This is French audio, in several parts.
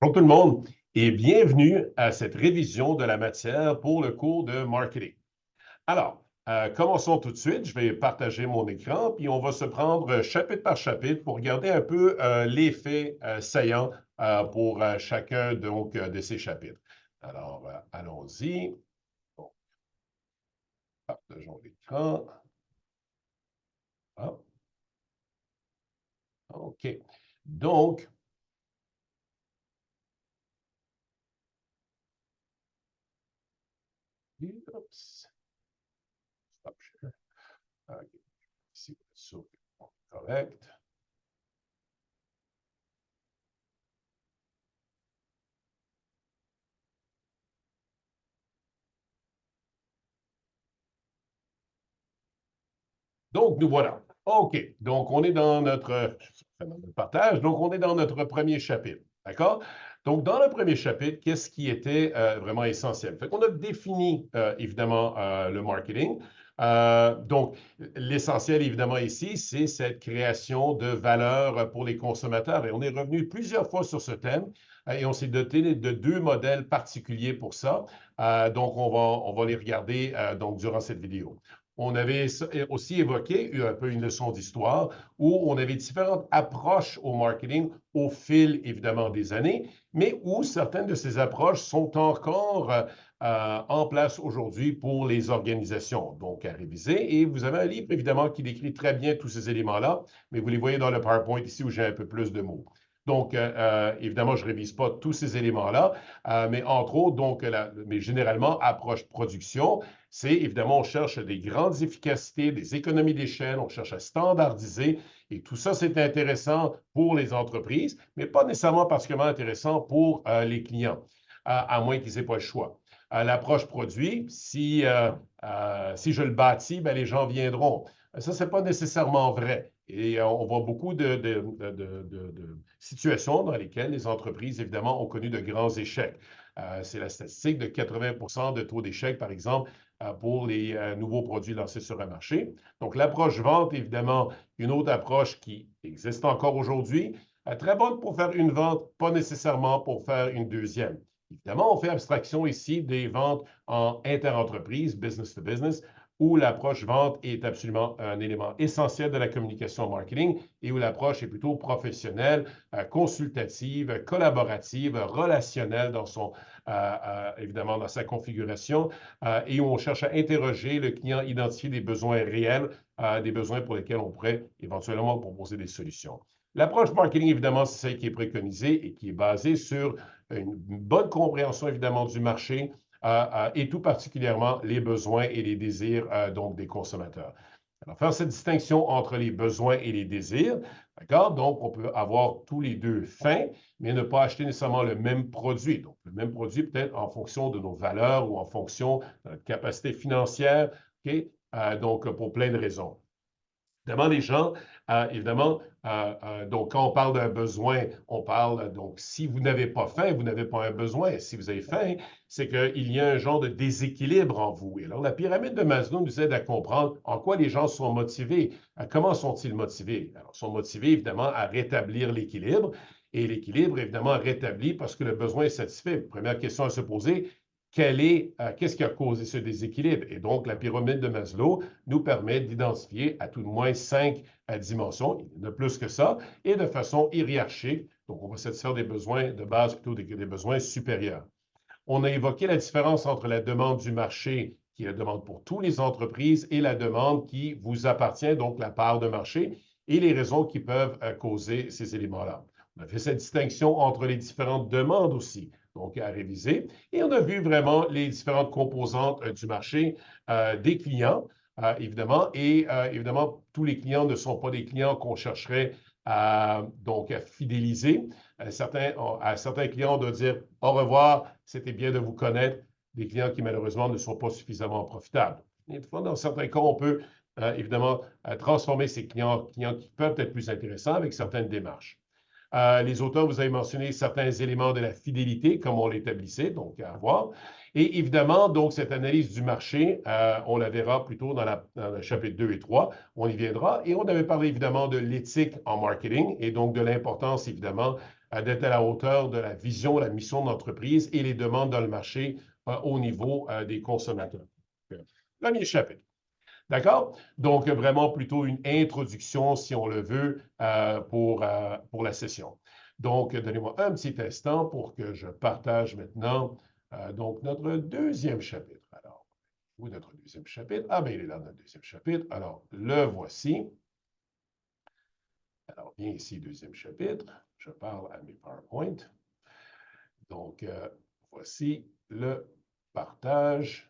Bonjour tout le monde et bienvenue à cette révision de la matière pour le cours de marketing. Alors, commençons tout de suite. Je vais partager mon écran, puis on va se prendre chapitre par chapitre pour regarder un peu les faits saillants pour chacun de ces chapitres. Alors, allons-y. Bon, partageons l'écran. Ah, OK. Donc, oups, stop share. OK. Ici, correct. Donc, nous voilà. OK. Donc, on est dans notre partage. Donc, on est dans notre premier chapitre. D'accord? Donc, dans le premier chapitre, qu'est-ce qui était vraiment essentiel? Fait qu'on a défini, évidemment, le marketing. Donc, l'essentiel, évidemment, ici, c'est cette création de valeur pour les consommateurs. Et on est revenu plusieurs fois sur ce thème et on s'est doté de deux modèles particuliers pour ça. Donc, on va les regarder donc, durant cette vidéo. On avait aussi évoqué un peu une leçon d'histoire où on avait différentes approches au marketing au fil, évidemment, des années, mais où certaines de ces approches sont encore en place aujourd'hui pour les organisations, donc à réviser. Et vous avez un livre, évidemment, qui décrit très bien tous ces éléments-là, mais vous les voyez dans le PowerPoint ici où j'ai un peu plus de mots. Donc, évidemment, je ne révise pas tous ces éléments-là, mais entre autres, donc, mais généralement, approche production, c'est évidemment, on cherche des grandes efficacités, des économies d'échelle, on cherche à standardiser, et tout ça, c'est intéressant pour les entreprises, mais pas nécessairement particulièrement intéressant pour les clients, à moins qu'ils n'aient pas le choix. L'approche produit, si je le bâtis, ben, les gens viendront. Ça, ce n'est pas nécessairement vrai. Et on voit beaucoup de situations dans lesquelles les entreprises, évidemment, ont connu de grands échecs. C'est la statistique de 80 de taux d'échec, par exemple, pour les nouveaux produits lancés sur un marché. Donc, l'approche vente, évidemment, une autre approche qui existe encore aujourd'hui, très bonne pour faire une vente, pas nécessairement pour faire une deuxième. Évidemment, on fait abstraction ici des ventes en interentreprise, business to business, où l'approche vente est absolument un élément essentiel de la communication marketing et où l'approche est plutôt professionnelle, consultative, collaborative, relationnelle dans évidemment dans sa configuration et où on cherche à interroger le client, identifier des besoins réels, des besoins pour lesquels on pourrait éventuellement proposer des solutions. L'approche marketing, évidemment, c'est celle qui est préconisée et qui est basée sur une bonne compréhension, évidemment, du marché et tout particulièrement les besoins et les désirs donc des consommateurs. Alors, faire cette distinction entre les besoins et les désirs, d'accord? Donc, on peut avoir tous les deux fins, mais ne pas acheter nécessairement le même produit. Donc, le même produit peut-être en fonction de nos valeurs ou en fonction de notre capacité financière, OK? Donc, pour plein de raisons. Évidemment, les gens, donc quand on parle d'un besoin, on parle, donc si vous n'avez pas faim, vous n'avez pas un besoin. Si vous avez faim, c'est qu'il y a un genre de déséquilibre en vous. Et alors, la pyramide de Maslow nous aide à comprendre en quoi les gens sont motivés. Comment sont-ils motivés? Alors, ils sont motivés, évidemment, à rétablir l'équilibre. Et l'équilibre, évidemment, rétabli parce que le besoin est satisfait. Première question à se poser, qu'est-ce qui a causé ce déséquilibre? Et donc, la pyramide de Maslow nous permet d'identifier à tout de moins 5 dimensions, il y en a plus que ça, et de façon hiérarchique. Donc, on va satisfaire des besoins de base plutôt que des besoins supérieurs. On a évoqué la différence entre la demande du marché, qui est la demande pour toutes les entreprises, et la demande qui vous appartient, donc la part de marché, et les raisons qui peuvent causer ces éléments-là. On a fait cette distinction entre les différentes demandes aussi, donc à réviser, et on a vu vraiment les différentes composantes du marché des clients, évidemment, et évidemment, tous les clients ne sont pas des clients qu'on chercherait donc à fidéliser. À certains clients, on doit dire au revoir, c'était bien de vous connaître. Des clients qui, malheureusement, ne sont pas suffisamment profitables. Et dans certains cas, on peut évidemment transformer ces clients qui peuvent être plus intéressants avec certaines démarches. Les auteurs, vous avez mentionné certains éléments de la fidélité, comme on l'établissait, donc à voir. Et évidemment, donc, cette analyse du marché, on la verra plutôt dans le chapitre 2 et 3, on y viendra. Et on avait parlé évidemment de l'éthique en marketing et donc de l'importance, évidemment, d'être à la hauteur de la vision, la mission de l'entreprise et les demandes dans le marché au niveau des consommateurs. Premier chapitre. D'accord? Donc, vraiment plutôt une introduction, si on le veut, pour la session. Donc, donnez-moi un petit instant pour que je partage maintenant donc notre deuxième chapitre. Alors, où est notre deuxième chapitre? Ah, bien, il est là, notre deuxième chapitre. Alors, le voici. Alors, bien ici, deuxième chapitre. Je parle à mes PowerPoint. Donc, voici le partage.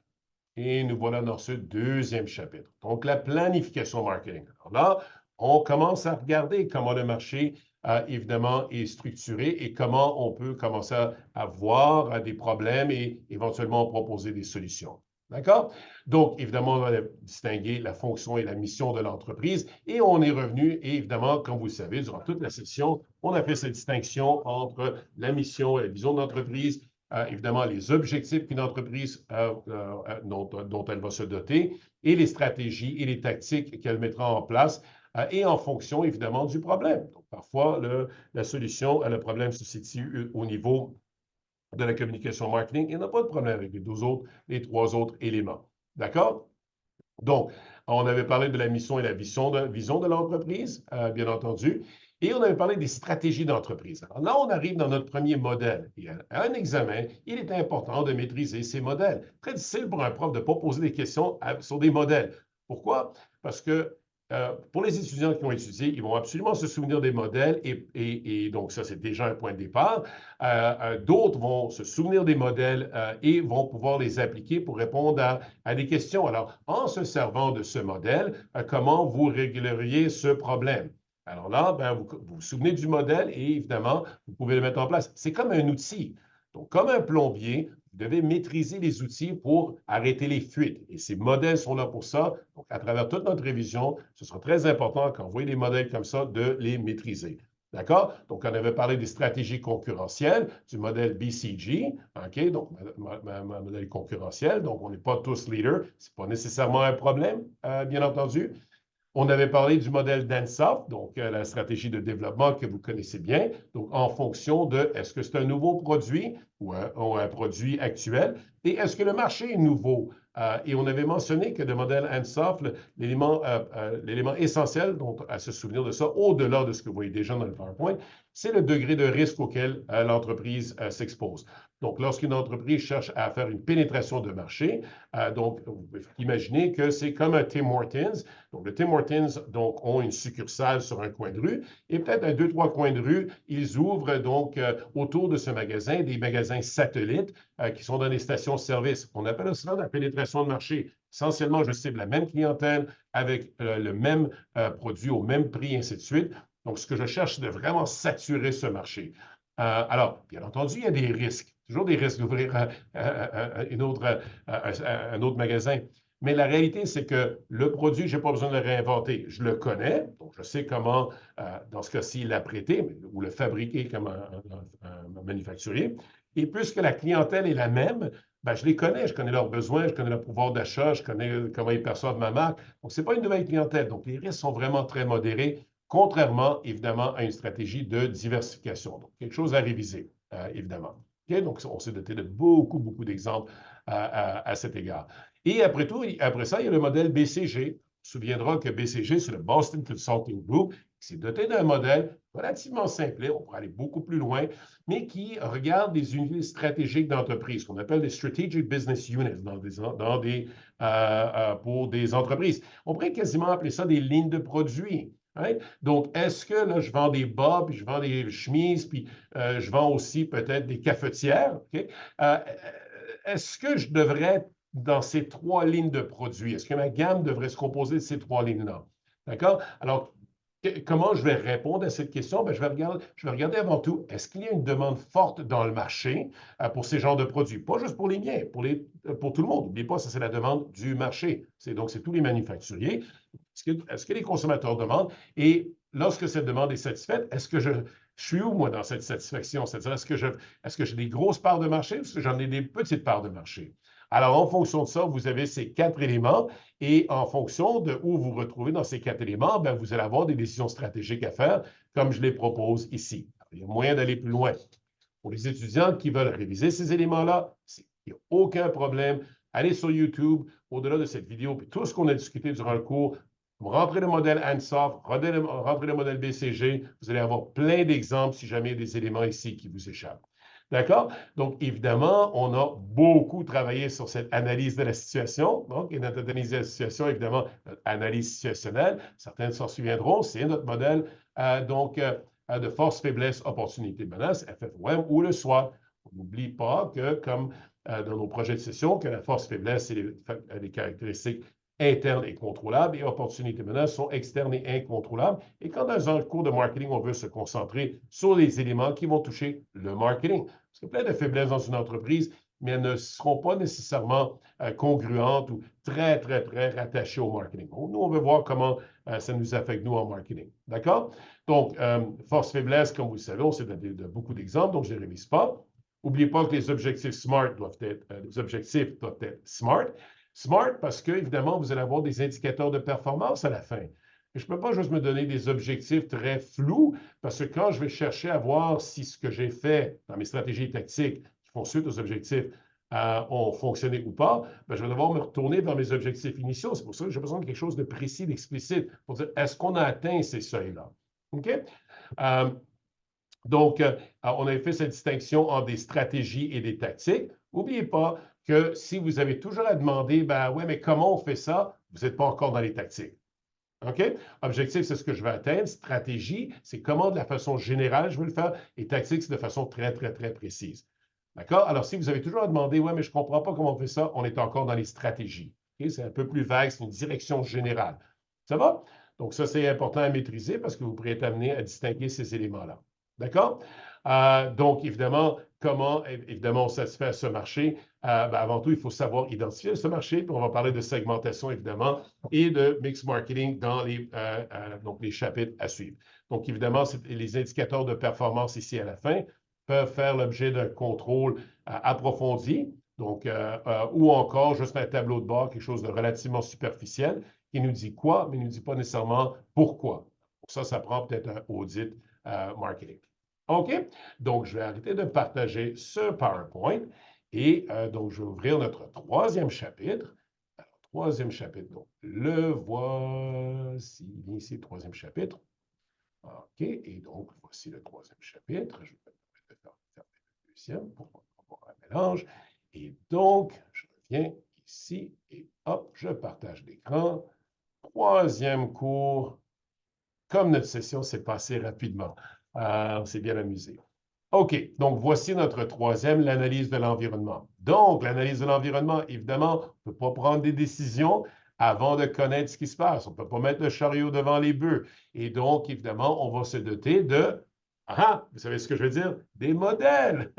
Et nous voilà dans ce deuxième chapitre. Donc, la planification marketing. Alors là, on commence à regarder comment le marché, évidemment, est structuré et comment on peut commencer à voir des problèmes et éventuellement proposer des solutions. D'accord? Donc, évidemment, on va distinguer la fonction et la mission de l'entreprise. Et on est revenu, et évidemment, comme vous le savez, durant toute la session, on a fait cette distinction entre la mission et la vision de l'entreprise, évidemment, les objectifs qu'une entreprise dont elle va se doter et les stratégies et les tactiques qu'elle mettra en place et en fonction, évidemment, du problème. Donc, parfois, la solution à le problème se situe au niveau de la communication marketing. Il n'y a pas de problème avec les trois autres éléments. D'accord? Donc, on avait parlé de la mission et la vision de l'entreprise, bien entendu, et on avait parlé des stratégies d'entreprise. Alors là, on arrive dans notre premier modèle. Et à un examen, il est important de maîtriser ces modèles. Très difficile pour un prof de ne pas poser des questions sur des modèles. Pourquoi? Parce que pour les étudiants qui ont étudié, ils vont absolument se souvenir des modèles et donc ça, c'est déjà un point de départ. D'autres vont se souvenir des modèles et vont pouvoir les appliquer pour répondre à des questions. Alors, en se servant de ce modèle, comment vous régleriez ce problème? Alors là, ben, vous vous souvenez du modèle et évidemment, vous pouvez le mettre en place. C'est comme un outil. Donc, comme un plombier, vous devez maîtriser les outils pour arrêter les fuites. Et ces modèles sont là pour ça. Donc, à travers toute notre révision, ce sera très important quand vous voyez des modèles comme ça, de les maîtriser. D'accord? Donc, on avait parlé des stratégies concurrentielles, du modèle BCG, OK? Donc, modèle concurrentiel. Donc, on n'est pas tous leaders. Ce n'est pas nécessairement un problème, bien entendu. On avait parlé du modèle d'ANSOF, donc la stratégie de développement que vous connaissez bien, donc en fonction de est-ce que c'est un nouveau produit ou un produit actuel et est-ce que le marché est nouveau? Et on avait mentionné que le modèle ANSOF, l'élément essentiel dont à se souvenir de ça, au-delà de ce que vous voyez déjà dans le PowerPoint, c'est le degré de risque auquel l'entreprise s'expose. Donc, lorsqu'une entreprise cherche à faire une pénétration de marché, donc, vous pouvez imaginer que c'est comme un Tim Hortons. Donc, le Tim Hortons donc, ont une succursale sur un coin de rue et peut-être à 2-3 coins de rue, ils ouvrent donc autour de ce magasin des magasins satellites qui sont dans des stations-service. On appelle cela la pénétration de marché. Essentiellement, je cible la même clientèle avec le même produit au même prix, ainsi de suite. Donc, ce que je cherche, c'est de vraiment saturer ce marché. Alors, bien entendu, il y a des risques. Toujours des risques d'ouvrir un autre magasin. Mais la réalité, c'est que le produit, je n'ai pas besoin de le réinventer. Je le connais, donc je sais comment, dans ce cas-ci, l'apprêter ou le fabriquer comme un manufacturier. Et puisque la clientèle est la même, ben, je les connais, je connais leurs besoins, je connais leur pouvoir d'achat, je connais comment ils perçoivent ma marque. Donc, ce n'est pas une nouvelle clientèle. Donc, les risques sont vraiment très modérés, contrairement, évidemment, à une stratégie de diversification. Donc, quelque chose à réviser, évidemment. Okay? Donc, on s'est doté de beaucoup, beaucoup d'exemples à cet égard. Et après tout, après ça, il y a le modèle BCG. On se souviendra que BCG, c'est le Boston Consulting Group, qui s'est doté d'un modèle relativement simple, on pourrait aller beaucoup plus loin, mais qui regarde des unités stratégiques d'entreprise, qu'on appelle des Strategic Business Units pour des entreprises. On pourrait quasiment appeler ça des lignes de produits. Hein? Donc, est-ce que là, je vends des bas, puis je vends des chemises, puis je vends aussi peut-être des cafetières? Okay? Est-ce que je devrais dans ces trois lignes de produits? Est-ce que ma gamme devrait se composer de ces trois lignes-là? D'accord? Alors, comment je vais répondre à cette question? Bien, je vais regarder avant tout, est-ce qu'il y a une demande forte dans le marché pour ces genres de produits? Pas juste pour les miens, pour tout le monde. N'oubliez pas, ça, c'est la demande du marché. Donc, c'est tous les manufacturiers. Est-ce que les consommateurs demandent? Et lorsque cette demande est satisfaite, est-ce que je suis où, moi, dans cette satisfaction? C'est-à-dire, est-ce que j'ai des grosses parts de marché ou est-ce que j'en ai des petites parts de marché? Alors, en fonction de ça, vous avez ces quatre éléments et en fonction de où vous vous retrouvez dans ces quatre éléments, bien, vous allez avoir des décisions stratégiques à faire, comme je les propose ici. Il y a moyen d'aller plus loin. Pour les étudiants qui veulent réviser ces éléments-là, il n'y a aucun problème. Allez sur YouTube, au-delà de cette vidéo, puis tout ce qu'on a discuté durant le cours, vous rentrez le modèle ANSOF, rentrez le modèle BCG, vous allez avoir plein d'exemples si jamais il y a des éléments ici qui vous échappent. D'accord? Donc, évidemment, on a beaucoup travaillé sur cette analyse de la situation. Donc, et notre analyse de la situation, évidemment, notre analyse situationnelle, certains s'en souviendront, c'est notre modèle de force, faiblesse, opportunité, menace, FFOM ou le SWOT. On n'oublie pas que, comme dans nos projets de session, que la force, faiblesse, c'est les caractéristiques internes et contrôlables et opportunités, menaces sont externes et incontrôlables. Et quand dans un cours de marketing, on veut se concentrer sur les éléments qui vont toucher le marketing. Parce qu'il y a plein de faiblesses dans une entreprise, mais elles ne seront pas nécessairement congruentes ou très, très, très rattachées au marketing. Nous, on veut voir comment ça nous affecte, nous, en marketing. D'accord? Donc, force-faiblesse, comme vous le savez, on s'est donné beaucoup d'exemples, donc je ne les révise pas. N'oubliez pas que les objectifs SMART doivent être, SMART. SMART parce que, évidemment, vous allez avoir des indicateurs de performance à la fin. Et je ne peux pas juste me donner des objectifs très flous, parce que quand je vais chercher à voir si ce que j'ai fait dans mes stratégies tactiques qui font suite aux objectifs ont fonctionné ou pas, ben, je vais devoir me retourner vers mes objectifs initiaux. C'est pour ça que j'ai besoin de quelque chose de précis, d'explicite, pour dire est-ce qu'on a atteint ces seuils-là? OK? Donc, on avait fait cette distinction entre des stratégies et des tactiques. N'oubliez pas que si vous avez toujours à demander, ben ouais, mais comment on fait ça? Vous n'êtes pas encore dans les tactiques. OK? Objectif, c'est ce que je veux atteindre. Stratégie, c'est comment, de la façon générale, je veux le faire. Et tactique, c'est de façon très, très, très précise. D'accord? Alors, si vous avez toujours à demander, ouais, mais je ne comprends pas comment on fait ça, on est encore dans les stratégies. Okay? C'est un peu plus vague, c'est une direction générale. Ça va? Donc, ça, c'est important à maîtriser parce que vous pourrez être amené à distinguer ces éléments-là. D'accord? Donc, évidemment, comment, évidemment, on satisfait ce marché? Ben, avant tout, il faut savoir identifier ce marché, puis on va parler de segmentation, évidemment, et de mix marketing dans donc les chapitres à suivre. Donc, évidemment, les indicateurs de performance ici à la fin peuvent faire l'objet d'un contrôle approfondi, donc, ou encore juste un tableau de bord, quelque chose de relativement superficiel, qui nous dit quoi, mais ne nous dit pas nécessairement pourquoi. Pour ça, ça prend peut-être un audit marketing. OK? Donc, je vais arrêter de partager ce PowerPoint et donc, je vais ouvrir notre troisième chapitre. Alors, troisième chapitre, donc, le voici, ici, le troisième chapitre. OK, et donc, voici le troisième chapitre. Je vais me permettre de faire le deuxième pour avoir un mélange. Et donc, je reviens ici et hop, je partage l'écran. Troisième cours. Comme notre session s'est passée rapidement, on s'est bien amusé. OK, donc voici notre troisième, l'analyse de l'environnement. Donc, l'analyse de l'environnement, évidemment, on ne peut pas prendre des décisions avant de connaître ce qui se passe. On ne peut pas mettre le chariot devant les bœufs. Et donc, évidemment, on va se doter de, vous savez ce que je veux dire? Des modèles.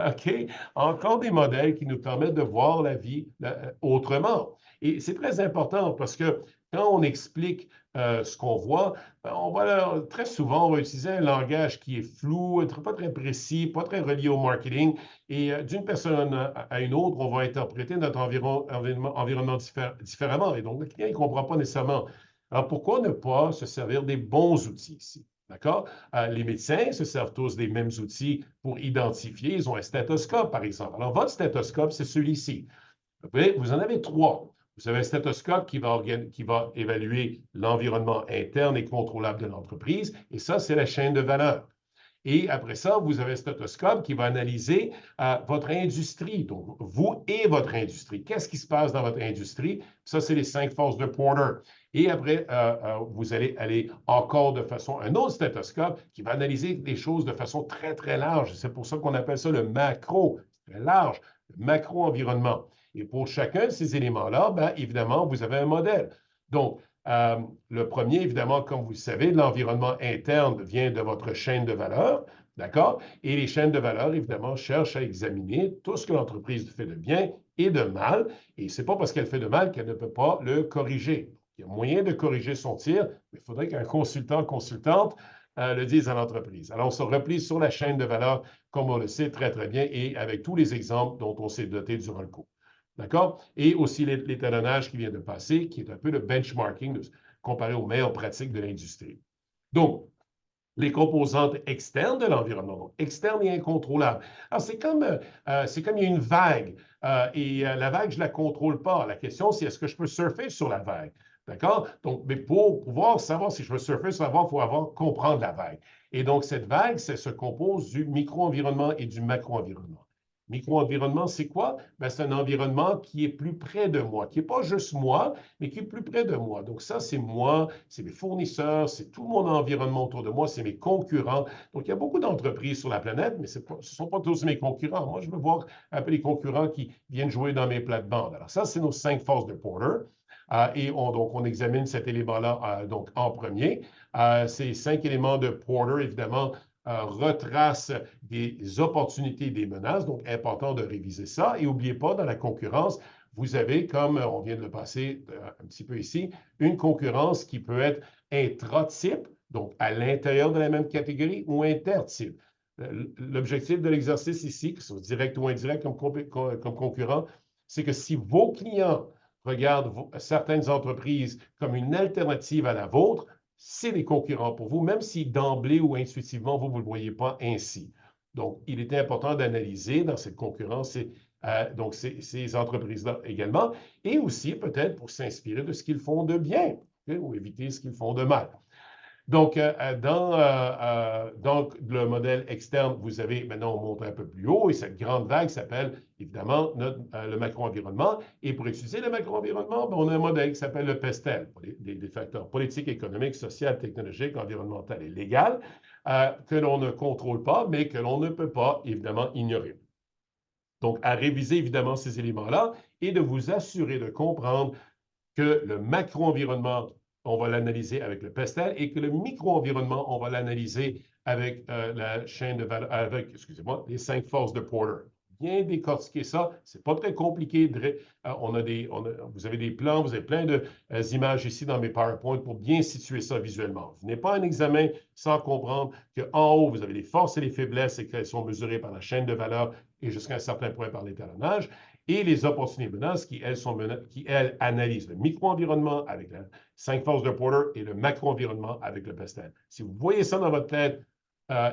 OK? Encore des modèles qui nous permettent de voir la vie autrement. Et c'est très important parce que quand on explique ce qu'on voit, on va très souvent, on va utiliser un langage qui est flou, pas très précis, pas très relié au marketing. Et d'une personne à une autre, on va interpréter notre environnement différemment. Et donc, le client ne comprend pas nécessairement. Alors, pourquoi ne pas se servir des bons outils ici? D'accord? Les médecins se servent tous des mêmes outils pour identifier. Ils ont un stéthoscope, par exemple. Alors, votre stéthoscope, c'est celui-ci. Vous en avez trois. Vous avez un stéthoscope qui va évaluer l'environnement interne et contrôlable de l'entreprise, et ça, c'est la chaîne de valeur. Et après ça, vous avez un stéthoscope qui va analyser votre industrie, donc vous et votre industrie. Qu'est-ce qui se passe dans votre industrie? Ça, c'est les 5 forces de Porter. Et après, vous allez aller encore de façon, un autre stéthoscope qui va analyser les choses de façon très, très large. C'est pour ça qu'on appelle ça le macro, très large, le macro-environnement. Et pour chacun de ces éléments-là, bien, évidemment, vous avez un modèle. Donc, le premier, évidemment, comme vous le savez, l'environnement interne vient de votre chaîne de valeur, d'accord? Et les chaînes de valeur, évidemment, cherchent à examiner tout ce que l'entreprise fait de bien et de mal. Et ce n'est pas parce qu'elle fait de mal qu'elle ne peut pas le corriger. Il y a moyen de corriger son tir, mais il faudrait qu'un consultant, consultante le dise à l'entreprise. Alors, on se replie sur la chaîne de valeur, comme on le sait très, très bien, et avec tous les exemples dont on s'est doté durant le cours. D'accord? Et aussi l'étalonnage qui vient de passer, qui est un peu le benchmarking comparé aux meilleures pratiques de l'industrie. Donc, les composantes externes de l'environnement, donc externes et incontrôlables. Alors, c'est comme il y a une vague, la vague, je ne la contrôle pas. La question, c'est est-ce que je peux surfer sur la vague? D'accord? Donc, mais pour pouvoir savoir si je veux surfer sur la vague, il faut comprendre la vague. Et donc, cette vague, ça se compose du micro-environnement et du macro-environnement. Micro-environnement, c'est quoi? Ben, c'est un environnement qui est plus près de moi, qui n'est pas juste moi, mais qui est plus près de moi. Donc ça, c'est moi, c'est mes fournisseurs, c'est tout mon environnement autour de moi, c'est mes concurrents. Donc il y a beaucoup d'entreprises sur la planète, mais ce ne sont pas tous mes concurrents. Moi, je veux voir un peu les concurrents qui viennent jouer dans mes plates-bandes. Alors ça, c'est nos 5 forces de Porter. Donc, on examine cet élément-là donc en premier. Ces 5 éléments de Porter, évidemment, retracent des opportunités, des menaces. Donc, important de réviser ça. Et n'oubliez pas, dans la concurrence, vous avez, comme on vient de le passer un petit peu ici, une concurrence qui peut être intra-type, donc à l'intérieur de la même catégorie, ou intertype. L'objectif de l'exercice ici, que ce soit direct ou indirect comme concurrent, c'est que si vos clients regardent certaines entreprises comme une alternative à la vôtre, c'est des concurrents pour vous, même si d'emblée ou intuitivement, vous ne le voyez pas ainsi. Donc, il est important d'analyser dans cette concurrence donc ces entreprises-là également, et aussi peut-être pour s'inspirer de ce qu'ils font de bien, ou éviter ce qu'ils font de mal. Donc, donc, le modèle externe, vous avez, maintenant, on monte un peu plus haut, et cette grande vague s'appelle, évidemment, le macro-environnement. Et pour étudier le macro-environnement, ben, on a un modèle qui s'appelle le PESTEL, des facteurs politiques, économiques, sociaux, technologiques, environnementaux et légaux, que l'on ne contrôle pas, mais que l'on ne peut pas, évidemment, ignorer. Donc, à réviser, évidemment, ces éléments-là et de vous assurer de comprendre que le macro-environnement, on va l'analyser avec le PESTEL et que le micro-environnement, on va l'analyser avec la chaîne de valeur, avec, excusez-moi, les 5 forces de Porter. Bien décortiquer ça, c'est pas très compliqué. Vous avez des plans, vous avez plein d'images ici dans mes PowerPoint pour bien situer ça visuellement. Vous n'avez pas un examen sans comprendre qu'en haut, vous avez les forces et les faiblesses et qu'elles sont mesurées par la chaîne de valeur et jusqu'à un certain point par l'étalonnage et les opportunités menaces qui, elles, analysent le micro-environnement avec les 5 forces de Porter et le macro-environnement avec le PESTEL. Si vous voyez ça dans votre tête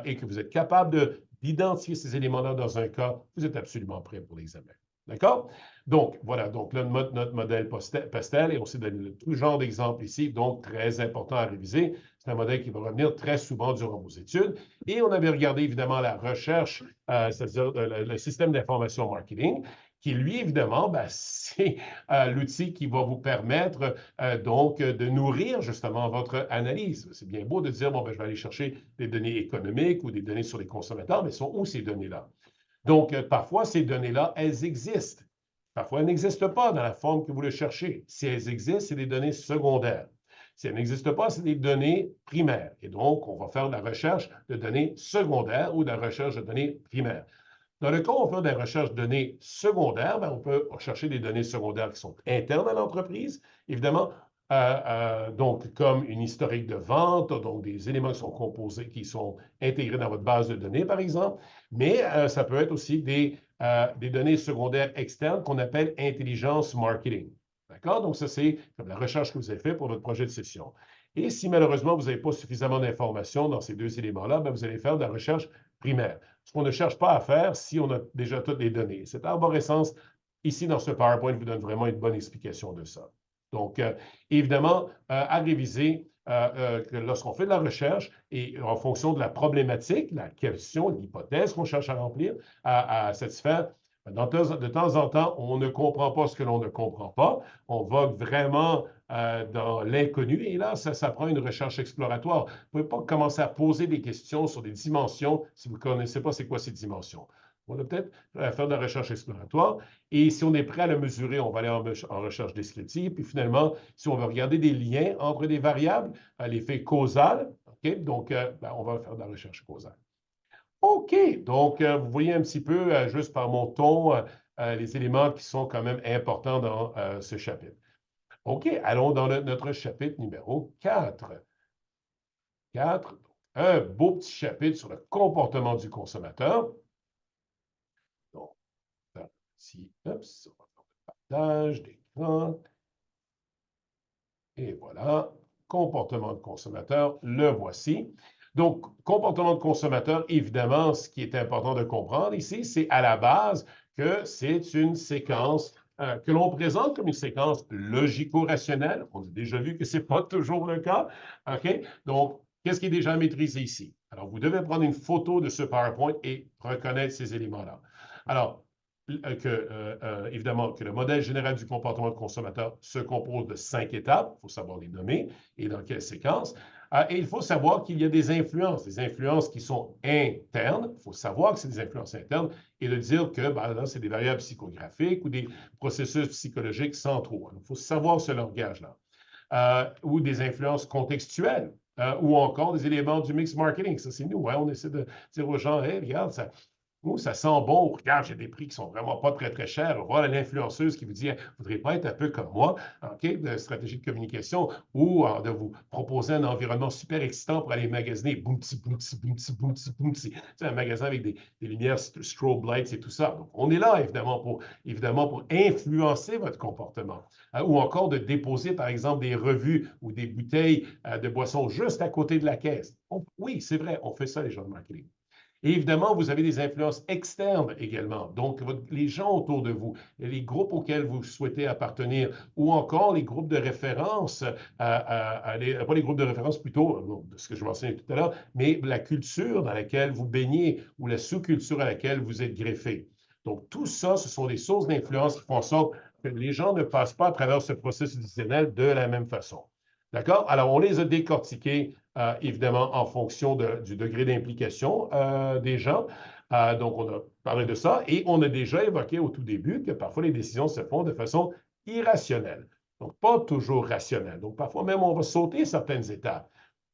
et que vous êtes capable d'identifier ces éléments-là dans un cas, vous êtes absolument prêt pour l'examen. D'accord? Donc, voilà, donc là, notre modèle PESTEL, et on s'est donné tout genre d'exemples ici, donc très important à réviser. C'est un modèle qui va revenir très souvent durant vos études. Et on avait regardé évidemment la recherche, c'est-à-dire le système d'information marketing, qui, lui, évidemment, ben, c'est l'outil qui va vous permettre donc de nourrir justement votre analyse. C'est bien beau de dire, bon, ben, je vais aller chercher des données économiques ou des données sur les consommateurs, mais sont où ces données-là? Donc, parfois, ces données-là, elles existent. Parfois, elles n'existent pas dans la forme que vous le cherchez. Si elles existent, c'est des données secondaires. Si elles n'existent pas, c'est des données primaires. Et donc, on va faire de la recherche de données secondaires ou de la recherche de données primaires. Dans le cas où on fait des recherches de données secondaires, ben, on peut chercher des données secondaires qui sont internes à l'entreprise, évidemment, donc comme une historique de vente, donc des éléments qui sont composés, qui sont intégrés dans votre base de données, par exemple, mais ça peut être aussi des données secondaires externes qu'on appelle intelligence marketing. D'accord? Donc, ça, c'est comme la recherche que vous avez faite pour votre projet de session. Et si malheureusement, vous n'avez pas suffisamment d'informations dans ces deux éléments-là, ben, vous allez faire de la recherche primaire. Ce qu'on ne cherche pas à faire si on a déjà toutes les données. Cette arborescence, ici dans ce PowerPoint, vous donne vraiment une bonne explication de ça. Donc, évidemment, à réviser que lorsqu'on fait de la recherche et en fonction de la problématique, la question, l'hypothèse qu'on cherche à remplir, à satisfaire, de temps en temps, on ne comprend pas ce que l'on ne comprend pas. On vogue vraiment dans l'inconnu et là, ça prend une recherche exploratoire. Vous ne pouvez pas commencer à poser des questions sur des dimensions si vous ne connaissez pas c'est quoi ces dimensions. On va peut-être faire de la recherche exploratoire et si on est prêt à le mesurer, on va aller en recherche descriptive. Puis finalement, si on veut regarder des liens entre des variables, l'effet causal, okay? Donc, ben, on va faire de la recherche causale. OK, donc vous voyez un petit peu, juste par mon ton, les éléments qui sont quand même importants dans ce chapitre. OK, allons dans notre chapitre numéro 4. 4, un beau petit chapitre sur le comportement du consommateur. Donc, ici, on va faire le partage d'écran. Et voilà, comportement du consommateur, le voici. Donc, comportement de consommateur, évidemment, ce qui est important de comprendre ici, c'est à la base que c'est une séquence que l'on présente comme une séquence logico-rationnelle. On a déjà vu que ce n'est pas toujours le cas. OK? Donc, qu'est-ce qui est déjà maîtrisé ici? Alors, vous devez prendre une photo de ce PowerPoint et reconnaître ces éléments-là. Alors, évidemment, que le modèle général du comportement de consommateur se compose de 5 étapes. Il faut savoir les nommer et dans quelle séquence. Et il faut savoir qu'il y a des influences qui sont internes. Il faut savoir que c'est des influences internes et de dire que ben, là, c'est des variables psychographiques ou des processus psychologiques centraux. Il faut savoir ce langage-là. Ou des influences contextuelles. Ou encore des éléments du mix marketing. Ça, c'est nous. Hein? On essaie de dire aux gens, hey, regarde, ça sent bon. Regarde, j'ai des prix qui sont vraiment pas très, très chers. Voilà l'influenceuse qui vous dit, vous ne voudriez pas être un peu comme moi, OK, de stratégie de communication, ou de vous proposer un environnement super excitant pour aller magasiner. Boum-ti, boum-ti, boum-ti, boum-ti, boum-ti. C'est un magasin avec des lumières strobe lights et tout ça. Donc, on est là, évidemment, pour influencer votre comportement. Ou encore de déposer, par exemple, des revues ou des bouteilles de boissons juste à côté de la caisse. Oui, c'est vrai, on fait ça, les gens de marketing. Et évidemment, vous avez des influences externes également. Donc, les gens autour de vous, les groupes auxquels vous souhaitez appartenir, ou encore les groupes de référence, pas les groupes de référence plutôt, de ce que je mentionnais tout à l'heure, mais la culture dans laquelle vous baignez ou la sous-culture à laquelle vous êtes greffé. Donc, tout ça, ce sont des sources d'influence qui font en sorte que les gens ne passent pas à travers ce processus décisionnel de la même façon. D'accord? Alors, on les a décortiqués, évidemment, en fonction du degré d'implication des gens. Donc, on a parlé de ça et on a déjà évoqué au tout début que parfois les décisions se font de façon irrationnelle. Donc, pas toujours rationnelle. Donc, parfois même, on va sauter certaines étapes.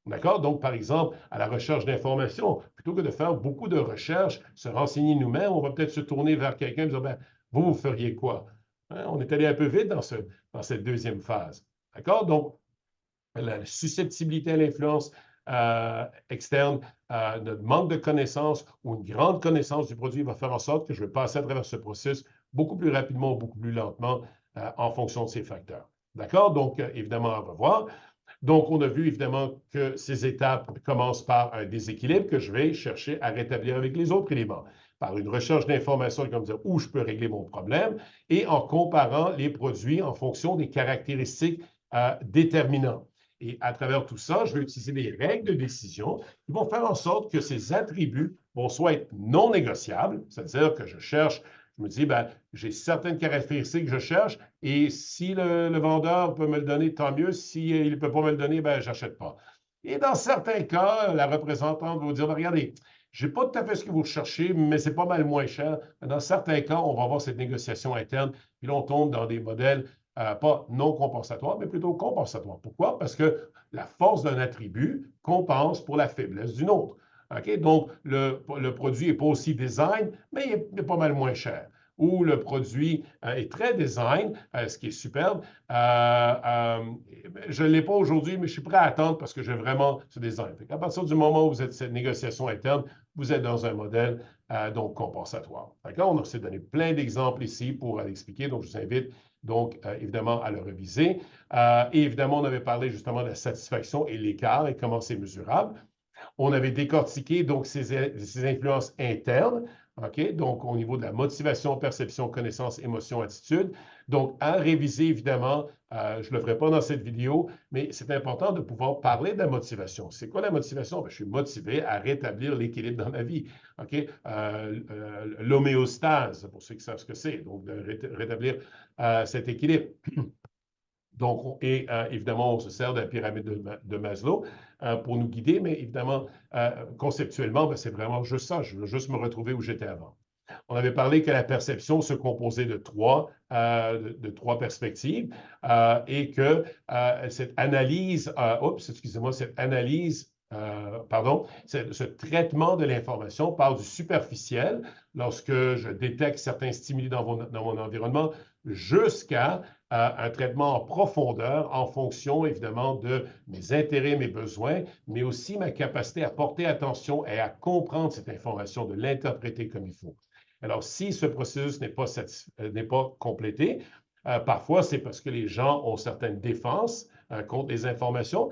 D'accord? Donc, par exemple, à la recherche d'informations, plutôt que de faire beaucoup de recherches, se renseigner nous-mêmes, on va peut-être se tourner vers quelqu'un et dire, ben, vous feriez quoi? Hein? On est allé un peu vite dans cette deuxième phase. D'accord? Donc, la susceptibilité à l'influence externe, notre manque de connaissances ou une grande connaissance du produit va faire en sorte que je vais passer à travers ce processus beaucoup plus rapidement, beaucoup plus lentement en fonction de ces facteurs. D'accord? Donc, évidemment, à revoir. Donc, on a vu évidemment que ces étapes commencent par un déséquilibre que je vais chercher à rétablir avec les autres éléments, par une recherche d'informations comme dire où je peux régler mon problème et en comparant les produits en fonction des caractéristiques déterminantes. Et à travers tout ça, je vais utiliser des règles de décision qui vont faire en sorte que ces attributs vont soit être non négociables, c'est-à-dire que je me dis, ben, j'ai certaines caractéristiques que je cherche et si le vendeur peut me le donner, tant mieux. S'il ne peut pas me le donner, ben, je n'achète pas. Et dans certains cas, la représentante va vous dire, ben, regardez, je n'ai pas tout à fait ce que vous recherchez, mais c'est pas mal moins cher. Dans certains cas, on va avoir cette négociation interne, puis là, on tombe dans des modèles pas non compensatoires, mais plutôt compensatoires. Pourquoi? Parce que la force d'un attribut compense pour la faiblesse d'une autre. Okay? Donc, le produit n'est pas aussi design, mais il est pas mal moins cher. Ou le produit est très design, ce qui est superbe. Je ne l'ai pas aujourd'hui, mais je suis prêt à attendre parce que j'ai vraiment ce design. À partir du moment où vous êtes cette négociation interne, vous êtes dans un modèle donc compensatoire. D'accord? On a essayé de donner plein d'exemples ici pour l'expliquer, donc je vous invite donc évidemment à le reviser. Et évidemment, on avait parlé justement de la satisfaction et l'écart et comment c'est mesurable. On avait décortiqué donc ces influences internes, OK? Donc, au niveau de la motivation, perception, connaissance, émotion, attitude. Donc, à réviser, évidemment, je ne le ferai pas dans cette vidéo, mais c'est important de pouvoir parler de la motivation. C'est quoi la motivation? Bien, je suis motivé à rétablir l'équilibre dans ma vie. OK? L'homéostase, pour ceux qui savent ce que c'est, donc de rétablir cet équilibre. Donc, évidemment, on se sert de la pyramide de Maslow pour nous guider, mais évidemment, conceptuellement, ben, c'est vraiment juste ça. Je veux juste me retrouver où j'étais avant. On avait parlé que la perception se composait de trois perspectives et que cette analyse, ce traitement de l'information part du superficiel lorsque je détecte certains stimuli dans mon environnement jusqu'à un traitement en profondeur en fonction, évidemment, de mes intérêts, mes besoins, mais aussi ma capacité à porter attention et à comprendre cette information, de l'interpréter comme il faut. Alors, si ce processus n'est pas complété, parfois, c'est parce que les gens ont certaines défenses contre les informations.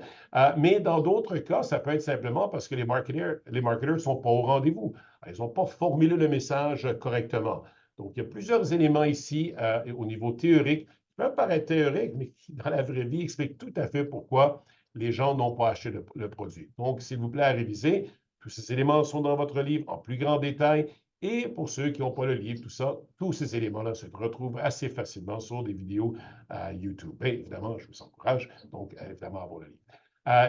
Mais dans d'autres cas, ça peut être simplement parce que les marketeurs ne sont pas au rendez-vous. Ils n'ont pas formulé le message correctement. Donc, il y a plusieurs éléments ici au niveau théorique qui peuvent paraître théoriques, mais qui, dans la vraie vie, expliquent tout à fait pourquoi les gens n'ont pas acheté le produit. Donc, s'il vous plaît, à réviser. Tous ces éléments sont dans votre livre en plus grand détail. Et pour ceux qui n'ont pas le livre, tout ça, tous ces éléments-là se retrouvent assez facilement sur des vidéos YouTube. Et évidemment, je vous encourage donc évidemment à avoir le livre.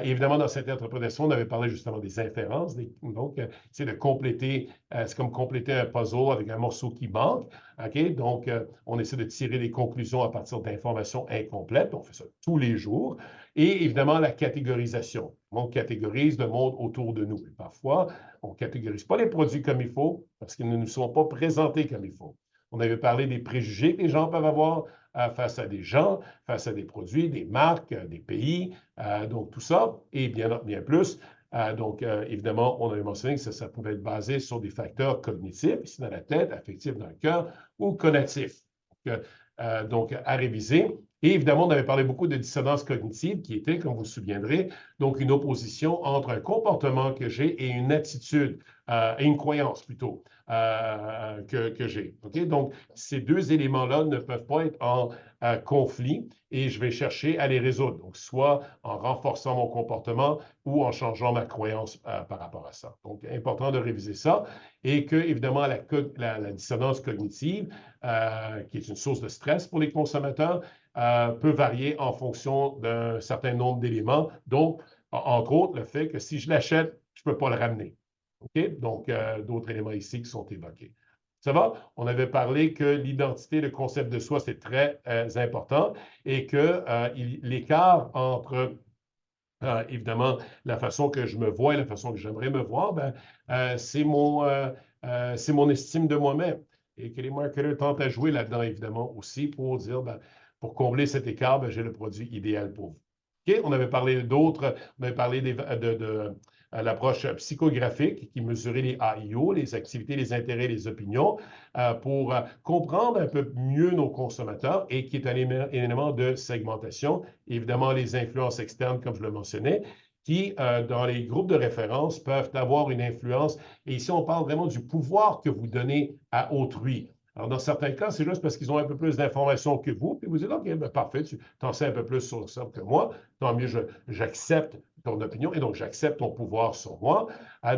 Évidemment, dans cette interprétation, on avait parlé justement des inférences. Donc, c'est de compléter, c'est comme compléter un puzzle avec un morceau qui manque. OK? Donc, on essaie de tirer des conclusions à partir d'informations incomplètes. On fait ça tous les jours. Et évidemment, la catégorisation. On catégorise le monde autour de nous. Et parfois, on ne catégorise pas les produits comme il faut parce qu'ils ne nous sont pas présentés comme il faut. On avait parlé des préjugés que les gens peuvent avoir face à des gens, face à des produits, des marques, des pays, donc tout ça, et bien plus. Donc, évidemment, on avait mentionné que ça pouvait être basé sur des facteurs cognitifs, ici dans la tête, affectifs dans le cœur, ou cognitifs. Donc, à réviser. Et évidemment, on avait parlé beaucoup de dissonance cognitive, qui était, comme vous vous souviendrez, donc une opposition entre un comportement que j'ai et une attitude, et une croyance plutôt, que j'ai. Okay? Donc, ces deux éléments-là ne peuvent pas être en conflit et je vais chercher à les résoudre. Donc, soit en renforçant mon comportement ou en changeant ma croyance par rapport à ça. Donc, important de réviser ça et que, évidemment, la dissonance cognitive, qui est une source de stress pour les consommateurs, peut varier en fonction d'un certain nombre d'éléments. Donc, entre autres, le fait que si je l'achète, je ne peux pas le ramener. OK? Donc, d'autres éléments ici qui sont évoqués. Ça va? On avait parlé que l'identité, le concept de soi, c'est très important et que l'écart entre, évidemment, la façon que je me vois et la façon que j'aimerais me voir, c'est mon estime de moi-même. Et que les marketeurs tentent à jouer là-dedans, évidemment, aussi pour dire, pour combler cet écart, j'ai le produit idéal pour vous. OK? On avait parlé d'autres, on avait parlé de l'approche psychographique qui mesurait les AIO, les activités, les intérêts, les opinions, pour comprendre un peu mieux nos consommateurs et qui est un élément de segmentation. Évidemment, les influences externes, comme je le mentionnais, qui, dans les groupes de référence, peuvent avoir une influence. Et ici, on parle vraiment du pouvoir que vous donnez à autrui. Alors, dans certains cas, c'est juste parce qu'ils ont un peu plus d'informations que vous, puis vous dites, OK, parfait, tu en sais un peu plus sur ça que moi, tant mieux, j'accepte ton opinion et donc j'accepte ton pouvoir sur moi.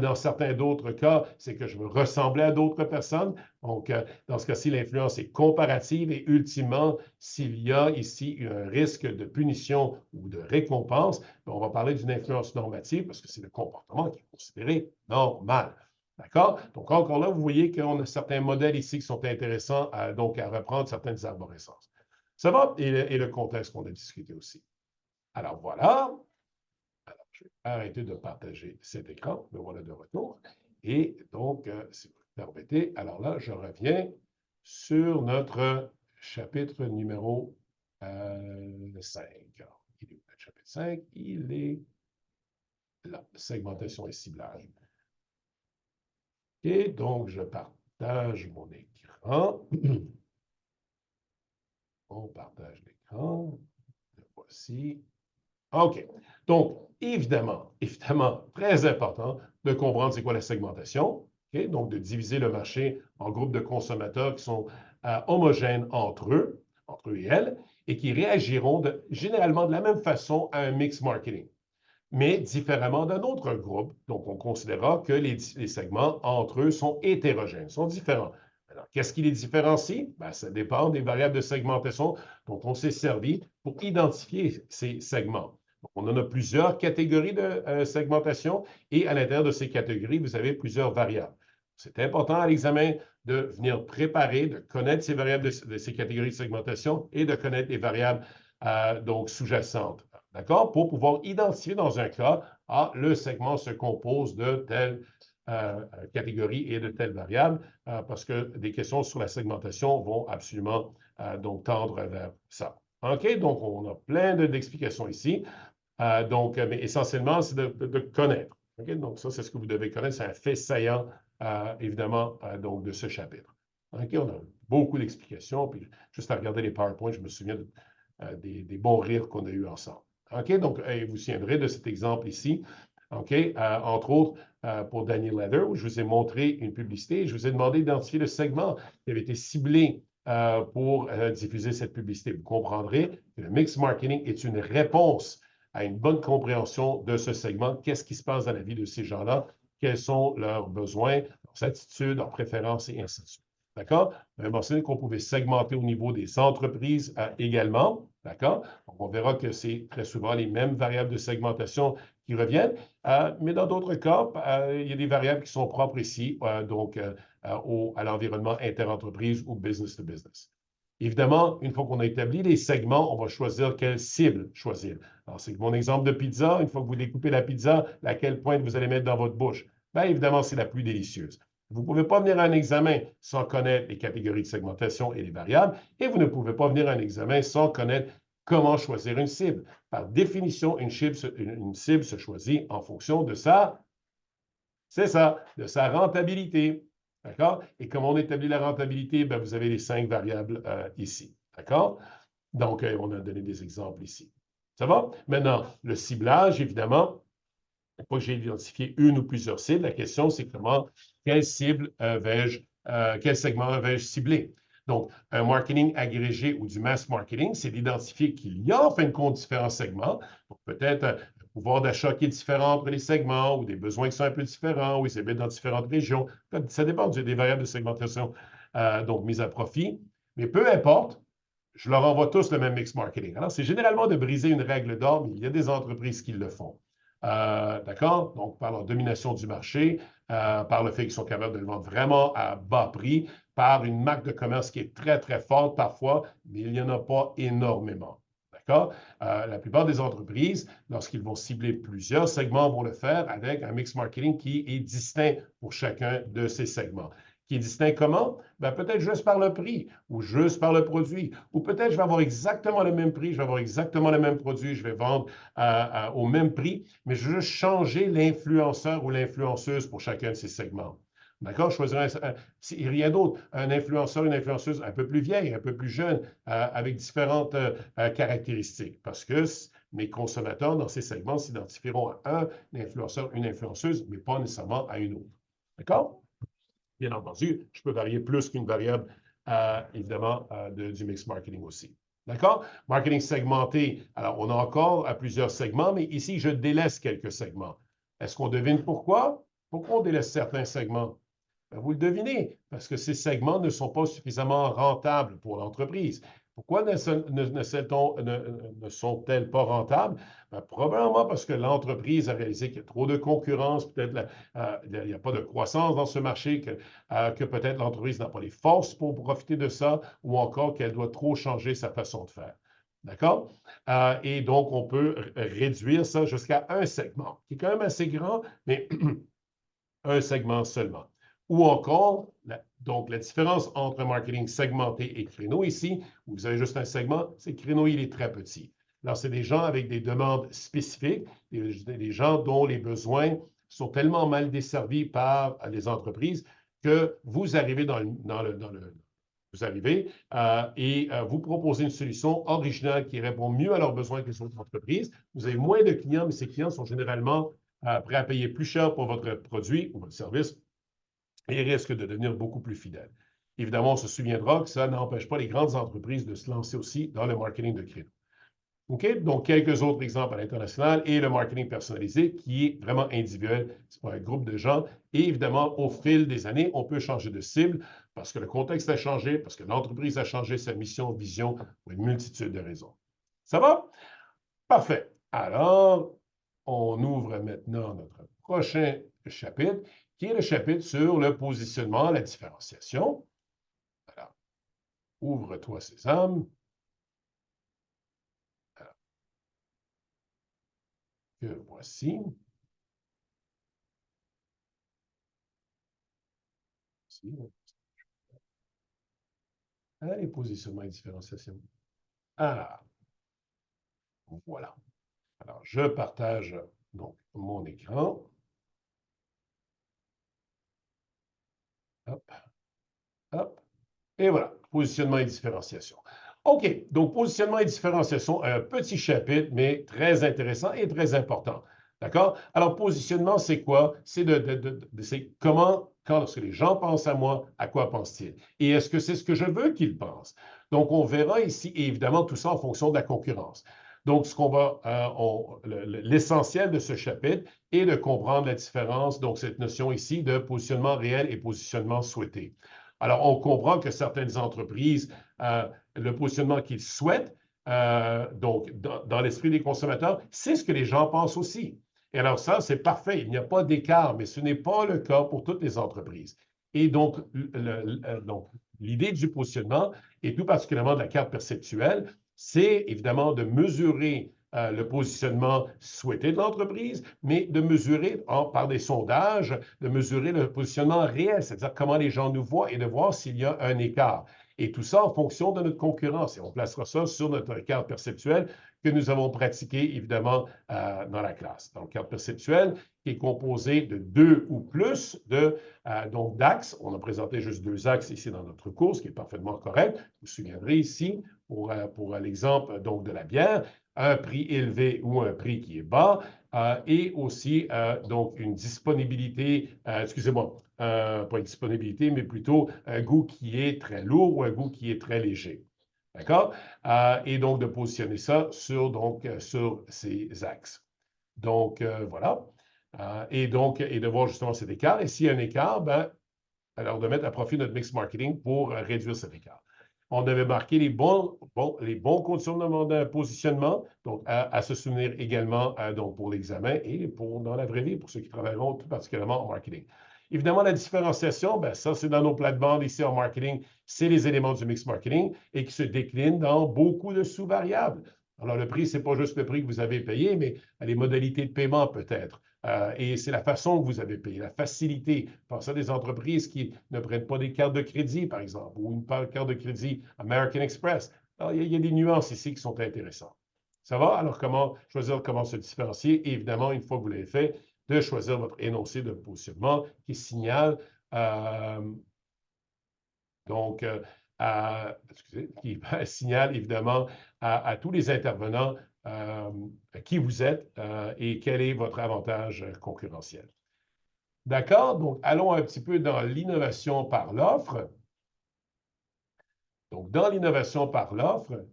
Dans certains d'autres cas, c'est que je veux ressembler à d'autres personnes. Donc, dans ce cas-ci, l'influence est comparative et ultimement, s'il y a ici un risque de punition ou de récompense, on va parler d'une influence normative parce que c'est le comportement qui est considéré normal. D'accord? Donc, encore là, vous voyez qu'on a certains modèles ici qui sont intéressants donc à reprendre certaines arborescences. Ça va? Et le contexte qu'on a discuté aussi. Alors, voilà. Alors, je vais arrêter de partager cet écran. Me voilà de retour. Et donc, si vous me permettez, alors là, je reviens sur notre chapitre numéro 5. Il est où, le chapitre 5? Il est là, segmentation et ciblage. Et donc, je partage mon écran. On partage l'écran. Le voici. OK. Donc, évidemment, très important de comprendre c'est quoi la segmentation. Okay? Donc, de diviser le marché en groupes de consommateurs qui sont homogènes entre eux et elles, et qui réagiront généralement de la même façon à un mix marketing, mais différemment d'un autre groupe. Donc, on considérera que les segments entre eux sont hétérogènes, sont différents. Alors, qu'est-ce qui les différencie? Ça dépend des variables de segmentation dont on s'est servi pour identifier ces segments. Donc, on en a plusieurs catégories de segmentation et à l'intérieur de ces catégories, vous avez plusieurs variables. C'est important à l'examen de venir préparer, de connaître ces variables de ces catégories de segmentation et de connaître les variables donc sous-jacentes. D'accord? Pour pouvoir identifier dans un cas, le segment se compose de telle catégorie et de telle variable, parce que des questions sur la segmentation vont absolument donc tendre vers ça. OK? Donc, on a plein d'explications ici. Mais essentiellement, c'est de connaître. Okay? Donc, ça, c'est ce que vous devez connaître. C'est un fait saillant, évidemment, donc de ce chapitre. OK? On a beaucoup d'explications. Puis, juste à regarder les PowerPoints, je me souviens des bons rires qu'on a eus ensemble. OK? Donc, vous vous souviendrez de cet exemple ici. OK? Entre autres, pour Daniel Leather, où je vous ai montré une publicité et je vous ai demandé d'identifier le segment qui avait été ciblé pour diffuser cette publicité. Vous comprendrez que le mix marketing est une réponse à une bonne compréhension de ce segment. Qu'est-ce qui se passe dans la vie de ces gens-là? Quels sont leurs besoins, leurs attitudes, leurs préférences et ainsi de suite. D'accord? On a mentionné qu'on pouvait segmenter au niveau des entreprises également. D'accord? Donc, on verra que c'est très souvent les mêmes variables de segmentation qui reviennent. Mais dans d'autres cas, il y a des variables qui sont propres ici, à l'environnement interentreprise ou business to business. Évidemment, une fois qu'on a établi les segments, on va choisir quelle cible choisir. Alors, c'est mon exemple de pizza. Une fois que vous découpez la pizza, laquelle pointe vous allez mettre dans votre bouche? Bien, évidemment, c'est la plus délicieuse. Vous ne pouvez pas venir à un examen sans connaître les catégories de segmentation et les variables, et vous ne pouvez pas venir à un examen sans connaître comment choisir une cible. Par définition, une cible se choisit en fonction de c'est ça, de sa rentabilité. D'accord? Et comme on établit la rentabilité, bien, vous avez les 5 variables ici. D'accord? Donc, on a donné des exemples ici. Ça va? Maintenant, le ciblage, évidemment, une fois que j'ai identifié une ou plusieurs cibles, la question, c'est quelle cible quel segment vais-je cibler? Donc, un marketing agrégé ou du mass marketing, c'est d'identifier qu'il y a en fin de compte différents segments. Donc, peut-être un pouvoir d'achat qui est différent entre les segments ou des besoins qui sont un peu différents ou ils habitent dans différentes régions. Ça dépend des variables de segmentation, donc mises à profit. Mais peu importe, je leur envoie tous le même mix marketing. Alors, c'est généralement de briser une règle d'or, mais il y a des entreprises qui le font. D'accord? Donc, par leur domination du marché, par le fait qu'ils sont capables de le vendre vraiment à bas prix, par une marque de commerce qui est très, très forte parfois, mais il n'y en a pas énormément. D'accord? La plupart des entreprises, lorsqu'ils vont cibler plusieurs segments, vont le faire avec un mix marketing qui est distinct pour chacun de ces segments. Qui est distinct comment? Ben, peut-être juste par le prix ou juste par le produit. Ou peut-être je vais avoir exactement le même prix, je vais avoir exactement le même produit, je vais vendre au même prix, mais je vais juste changer l'influenceur ou l'influenceuse pour chacun de ces segments. D'accord? Je choisirais rien d'autre. Un influenceur, une influenceuse un peu plus vieille, un peu plus jeune, avec différentes caractéristiques. Parce que mes consommateurs dans ces segments s'identifieront à un influenceur, une influenceuse, mais pas nécessairement à une autre. D'accord? Bien entendu, je peux varier plus qu'une variable, évidemment, du mix marketing aussi. D'accord? Marketing segmenté. Alors, on a encore plusieurs segments, mais ici, je délaisse quelques segments. Est-ce qu'on devine pourquoi? Pourquoi on délaisse certains segments? Ben, vous le devinez, parce que ces segments ne sont pas suffisamment rentables pour l'entreprise. Pourquoi ne sont-elles pas rentables? Ben, probablement parce que l'entreprise a réalisé qu'il y a trop de concurrence, peut-être il n'y a pas de croissance dans ce marché, que peut-être l'entreprise n'a pas les forces pour profiter de ça, ou encore qu'elle doit trop changer sa façon de faire. D'accord? Et donc, on peut réduire ça jusqu'à un segment, qui est quand même assez grand, mais un segment seulement. Ou encore, donc la différence entre marketing segmenté et créneau ici, où vous avez juste un segment, c'est que créneau, il est très petit. Alors, c'est des gens avec des demandes spécifiques, des gens dont les besoins sont tellement mal desservis par les entreprises que vous arrivez vous arrivez et vous proposez une solution originale qui répond mieux à leurs besoins que les autres entreprises. Vous avez moins de clients, mais ces clients sont généralement prêts à payer plus cher pour votre produit ou votre service et risquent de devenir beaucoup plus fidèles. Évidemment, on se souviendra que ça n'empêche pas les grandes entreprises de se lancer aussi dans le marketing de créneau. OK? Donc, quelques autres exemples à l'international et le marketing personnalisé qui est vraiment individuel. C'est pas un groupe de gens. Et évidemment, au fil des années, on peut changer de cible parce que le contexte a changé, parce que l'entreprise a changé sa mission, vision, pour une multitude de raisons. Ça va? Parfait. Alors, on ouvre maintenant notre prochain chapitre, qui est le chapitre sur le positionnement, la différenciation. Alors, ouvre-toi Sésame. Alors, que voici. Ici. Allez, positionnement et différenciation. Ah, voilà. Alors, je partage donc mon écran. Hop, hop. Et voilà, positionnement et différenciation. OK, donc positionnement et différenciation, un petit chapitre, mais très intéressant et très important. D'accord? Alors, positionnement, c'est quoi? C'est c'est comment, quand lorsque les gens pensent à moi, à quoi pensent-ils? Et est-ce que c'est ce que je veux qu'ils pensent? Donc, on verra ici, et évidemment, tout ça en fonction de la concurrence. Donc, l'essentiel de ce chapitre est de comprendre la différence, donc cette notion ici de positionnement réel et positionnement souhaité. Alors, on comprend que certaines entreprises, le positionnement qu'ils souhaitent, donc dans l'esprit des consommateurs, c'est ce que les gens pensent aussi. Et alors ça, c'est parfait, il n'y a pas d'écart, mais ce n'est pas le cas pour toutes les entreprises. Et donc, l'idée du positionnement, et tout particulièrement de la carte perceptuelle, c'est évidemment de mesurer le positionnement souhaité de l'entreprise, mais de mesurer par des sondages, de mesurer le positionnement réel, c'est-à-dire comment les gens nous voient et de voir s'il y a un écart. Et tout ça en fonction de notre concurrence. Et on placera ça sur notre carte perceptuelle que nous avons pratiquée, évidemment, dans la classe. Donc, carte perceptuelle qui est composée de 2 ou plus d'axes. On a présenté juste 2 axes ici dans notre cours, ce qui est parfaitement correct. Vous vous souviendrez ici, pour l'exemple de la bière, un prix élevé ou un prix qui est bas, et aussi donc une disponibilité, excusez-moi, pas une disponibilité, mais plutôt un goût qui est très lourd ou un goût qui est très léger. D'accord? Et donc de positionner ça sur ces axes. Donc, voilà. Et de voir justement cet écart. Et s'il y a un écart, ben, alors de mettre à profit notre mix marketing pour réduire cet écart. On devait marquer les bons conditionnements de positionnement, donc à se souvenir également donc pour l'examen et dans la vraie vie, pour ceux qui travailleront tout particulièrement en marketing. Évidemment, la différenciation, ben, ça, c'est dans nos plates-bandes ici en marketing, c'est les éléments du mix marketing et qui se déclinent dans beaucoup de sous-variables. Alors, le prix, ce n'est pas juste le prix que vous avez payé, mais les modalités de paiement peut-être. Et c'est la façon que vous avez payé, la facilité. Pensez à des entreprises qui ne prennent pas des cartes de crédit, par exemple, ou une carte de crédit American Express. Alors, il y a des nuances ici qui sont intéressantes. Ça va? Alors, comment choisir comment se différencier? Et évidemment, une fois que vous l'avez fait, de choisir votre énoncé de positionnement qui signale donc, qui signale évidemment à tous les intervenants qui vous êtes et quel est votre avantage concurrentiel. D'accord? Donc, allons un petit peu dans l'innovation par l'offre. Donc, dans l'innovation par l'offre,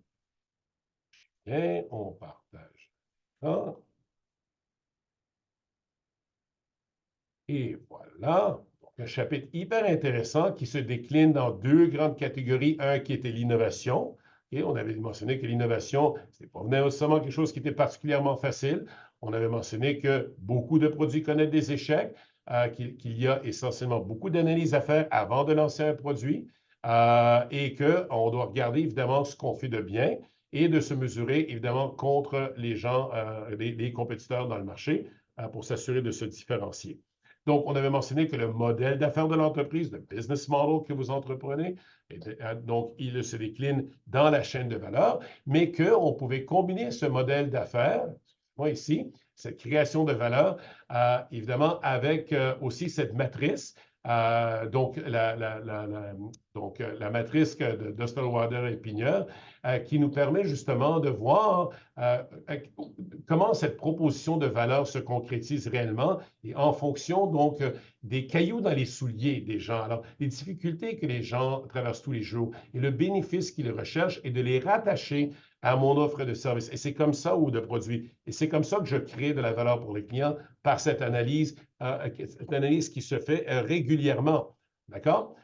on partage ça. Et voilà. Donc, un chapitre hyper intéressant qui se décline dans 2 grandes catégories. Un qui était l'innovation. Et on avait mentionné que l'innovation, ce n'est pas nécessairement quelque chose qui était particulièrement facile. On avait mentionné que beaucoup de produits connaissent des échecs, qu'il y a essentiellement beaucoup d'analyses à faire avant de lancer un produit et qu'on doit regarder évidemment ce qu'on fait de bien et de se mesurer évidemment contre les gens, les compétiteurs dans le marché pour s'assurer de se différencier. Donc, on avait mentionné que le modèle d'affaires de l'entreprise, le business model que vous entreprenez, donc, il se décline dans la chaîne de valeur, mais qu'on pouvait combiner ce modèle d'affaires, moi ici, cette création de valeur, évidemment, avec aussi cette matrice. Donc, la matrice d'Osterwalder et Pigneur, qui nous permet justement de voir comment cette proposition de valeur se concrétise réellement et en fonction donc des cailloux dans les souliers des gens. Alors, les difficultés que les gens traversent tous les jours et le bénéfice qu'ils recherchent et de les rattacher à mon offre de service. Et c'est comme ça ou de produit. Et c'est comme ça que je crée de la valeur pour les clients par cette analyse qui se fait régulièrement. D'accord?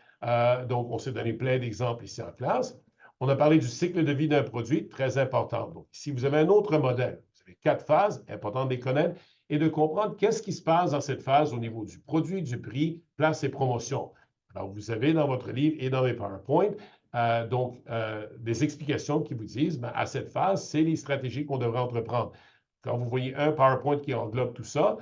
Donc, on s'est donné plein d'exemples ici en classe. On a parlé du cycle de vie d'un produit, très important. Donc, si vous avez un autre modèle, vous avez 4 phases, important de les connaître et de comprendre qu'est-ce qui se passe dans cette phase au niveau du produit, du prix, place et promotion. Alors, vous avez dans votre livre et dans les PowerPoint, des explications qui vous disent, à cette phase, c'est les stratégies qu'on devrait entreprendre. Quand vous voyez un PowerPoint qui englobe tout ça,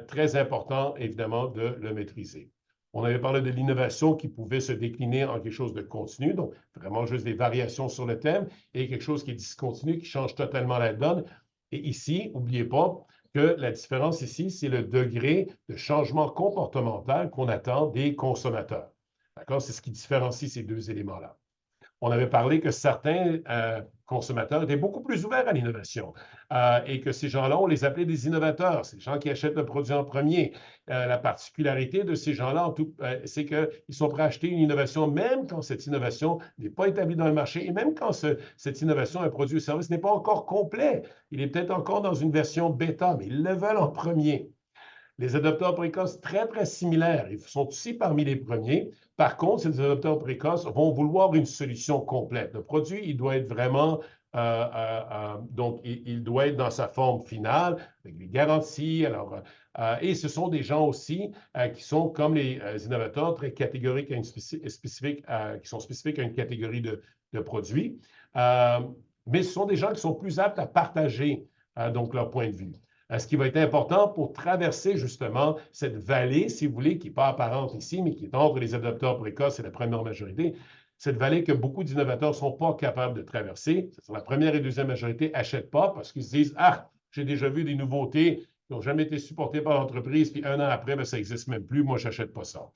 très important, évidemment, de le maîtriser. On avait parlé de l'innovation qui pouvait se décliner en quelque chose de continu, donc vraiment juste des variations sur le thème, et quelque chose qui est discontinu, qui change totalement la donne. Et ici, n'oubliez pas que la différence ici, c'est le degré de changement comportemental qu'on attend des consommateurs. D'accord? C'est ce qui différencie ces 2 éléments-là. on avait parlé que certains consommateurs étaient beaucoup plus ouverts à l'innovation et que ces gens-là, on les appelait des innovateurs, ces gens qui achètent le produit en premier. La particularité de ces gens-là, c'est qu'ils sont prêts à acheter une innovation, même quand cette innovation n'est pas établie dans le marché et même quand cette innovation, un produit ou service n'est pas encore complet. Il est peut-être encore dans une version bêta, mais ils le veulent en premier. Les adopteurs précoces, très, très similaires. Ils sont aussi parmi les premiers. Par contre, ces adopteurs précoces vont vouloir une solution complète. Le produit, il doit être vraiment, donc, il doit être dans sa forme finale, avec les garanties. Alors, et ce sont des gens aussi qui sont, comme les innovateurs, très catégoriques, spécifiques, qui sont spécifiques à une catégorie de produits. Mais ce sont des gens qui sont plus aptes à partager donc leur point de vue. Ce qui va être important pour traverser justement cette vallée, si vous voulez, qui n'est pas apparente ici, mais qui est entre les adopteurs précoces et la première majorité, cette vallée que beaucoup d'innovateurs ne sont pas capables de traverser. La première et deuxième majorité n'achètent pas parce qu'ils se disent « Ah, j'ai déjà vu des nouveautés qui n'ont jamais été supportées par l'entreprise, puis un an après, bien, ça n'existe même plus, moi, je n'achète pas ça. »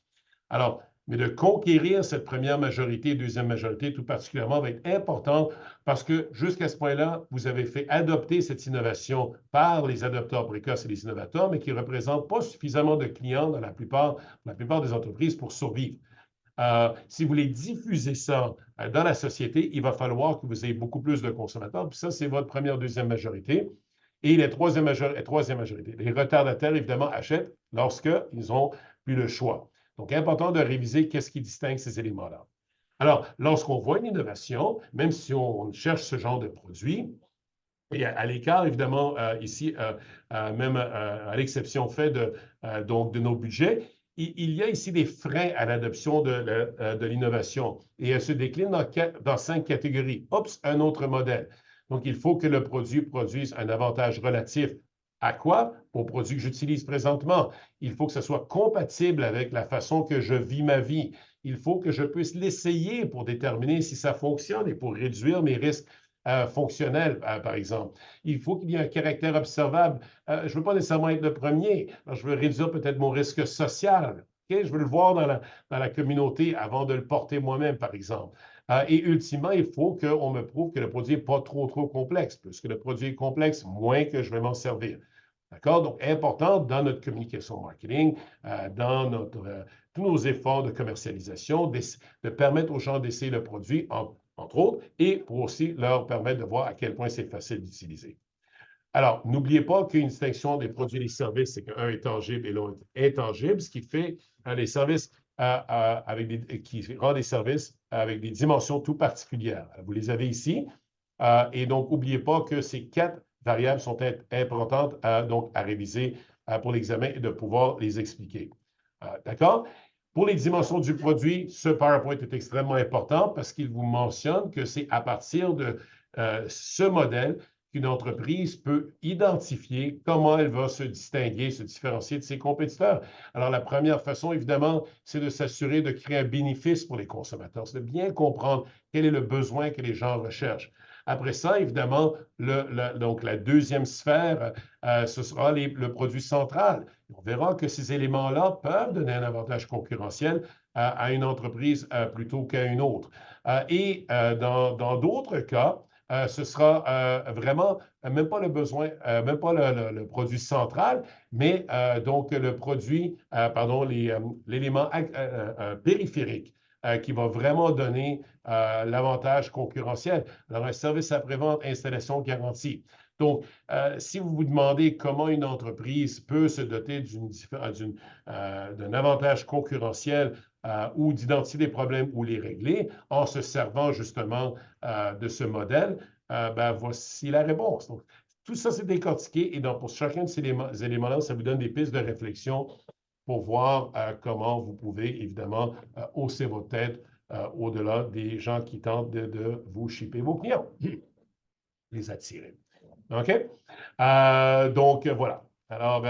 Alors, mais de conquérir cette première majorité, deuxième majorité, tout particulièrement, va être important parce que jusqu'à ce point-là, vous avez fait adopter cette innovation par les adopteurs précoces et les innovateurs, mais qui ne représentent pas suffisamment de clients dans la plupart des entreprises pour survivre. Si vous voulez diffuser ça dans la société, il va falloir que vous ayez beaucoup plus de consommateurs. Puis ça, c'est votre première, deuxième majorité. Et les troisième majorité. Les retardataires, évidemment, achètent lorsqu'ils n'ont plus le choix. Donc, important de réviser qu'est-ce qui distingue ces éléments-là. Alors, lorsqu'on voit une innovation, même si on cherche ce genre de produit, et à l'écart, évidemment, ici, même à l'exception faite donc de nos budgets, il y a ici des freins à l'adoption de l'innovation. Et elle se décline dans 5 catégories. Oups, un autre modèle. Donc, il faut que le produit produise un avantage relatif à quoi? Au produit que j'utilise présentement. Il faut que ce soit compatible avec la façon que je vis ma vie. Il faut que je puisse l'essayer pour déterminer si ça fonctionne et pour réduire mes risques fonctionnels, par exemple. Il faut qu'il y ait un caractère observable. Je ne veux pas nécessairement être le premier. Alors, je veux réduire peut-être mon risque social. Okay? Je veux le voir dans la communauté avant de le porter moi-même, par exemple. Et ultimement, il faut qu'on me prouve que le produit n'est pas trop complexe. Plus que le produit est complexe, moins que je vais m'en servir. D'accord? Donc, important dans notre communication marketing, dans tous nos efforts de commercialisation, de permettre aux gens d'essayer le produit, entre autres, et pour aussi leur permettre de voir à quel point c'est facile d'utiliser. Alors, n'oubliez pas qu'une distinction des produits et des services, c'est qu'un est tangible et l'autre est intangible, ce qui fait les services qui rend des services avec des dimensions tout particulières. Vous les avez ici. Et donc, n'oubliez pas que ces 4 variables sont importantes donc, à réviser pour l'examen et de pouvoir les expliquer. D'accord? Pour les dimensions du produit, ce PowerPoint est extrêmement important parce qu'il vous mentionne que c'est à partir de ce modèle qu'une entreprise peut identifier comment elle va se distinguer, se différencier de ses compétiteurs. Alors, la première façon, évidemment, c'est de s'assurer de créer un bénéfice pour les consommateurs. C'est de bien comprendre quel est le besoin que les gens recherchent. Après ça, évidemment, donc la deuxième sphère, ce sera le produit central. On verra que ces éléments-là peuvent donner un avantage concurrentiel à une entreprise plutôt qu'à une autre. Et dans d'autres cas, ce sera vraiment même pas le besoin, même pas le produit central, mais donc le produit, pardon, l'élément périphérique qui va vraiment donner l'avantage concurrentiel. Alors, un service après-vente, installation garantie. Donc, si vous vous demandez comment une entreprise peut se doter d'un avantage concurrentiel ou d'identifier des problèmes ou les régler en se servant justement de ce modèle, ben, voici la réponse. Donc, tout ça, c'est décortiqué et donc pour chacun de ces éléments-là, ça vous donne des pistes de réflexion pour voir comment vous pouvez évidemment hausser votre tête au-delà des gens qui tentent de vous shipper vos clients, les attirer. OK? Donc, voilà. Alors,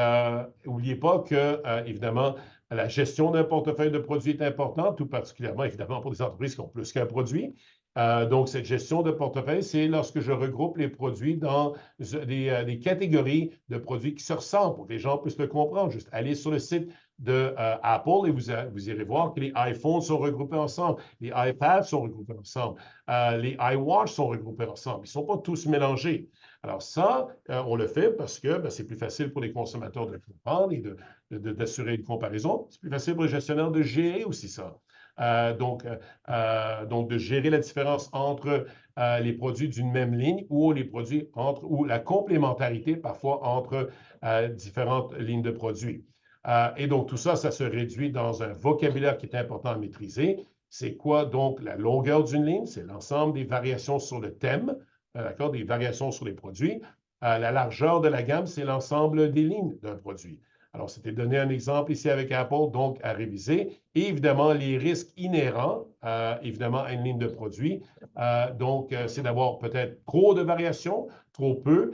n'oubliez pas que, évidemment, la gestion d'un portefeuille de produits est importante, tout particulièrement, évidemment, pour des entreprises qui ont plus qu'un produit. Donc, cette gestion de portefeuille, c'est lorsque je regroupe les produits dans des catégories de produits qui se ressemblent pour que les gens puissent le comprendre. Juste aller sur le site de Apple et vous irez voir que les iPhones sont regroupés ensemble, les iPads sont regroupés ensemble, les iWatch sont regroupés ensemble. Ils ne sont pas tous mélangés. Alors ça, on le fait parce que ben, c'est plus facile pour les consommateurs de comprendre et d'assurer une comparaison. C'est plus facile pour les gestionnaires de gérer aussi ça. Donc, de gérer la différence entre les produits d'une même ligne ou les produits ou la complémentarité parfois entre différentes lignes de produits. Et donc, tout ça, ça se réduit dans un vocabulaire qui est important à maîtriser. C'est quoi donc la longueur d'une ligne? C'est l'ensemble des variations sur le thème, d'accord, des variations sur les produits. La largeur de la gamme, c'est l'ensemble des lignes d'un produit. Alors, c'était donné un exemple ici avec Apple, donc à réviser. Et évidemment, les risques inhérents, évidemment, à une ligne de produit. C'est d'avoir peut-être trop de variations, trop peu.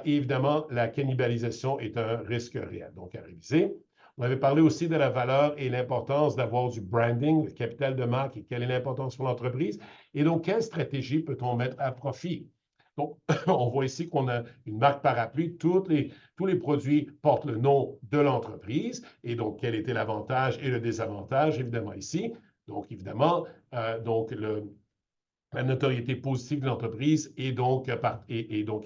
Et évidemment, la cannibalisation est un risque réel, donc à réviser. On avait parlé aussi de la valeur et l'importance d'avoir du branding, le capital de marque et quelle est l'importance pour l'entreprise. Et donc, quelle stratégie peut-on mettre à profit? Donc, on voit ici qu'on a une marque parapluie. Tous les produits portent le nom de l'entreprise. Et donc, quel était l'avantage et le désavantage, évidemment, ici? Donc, évidemment, la notoriété positive de l'entreprise est donc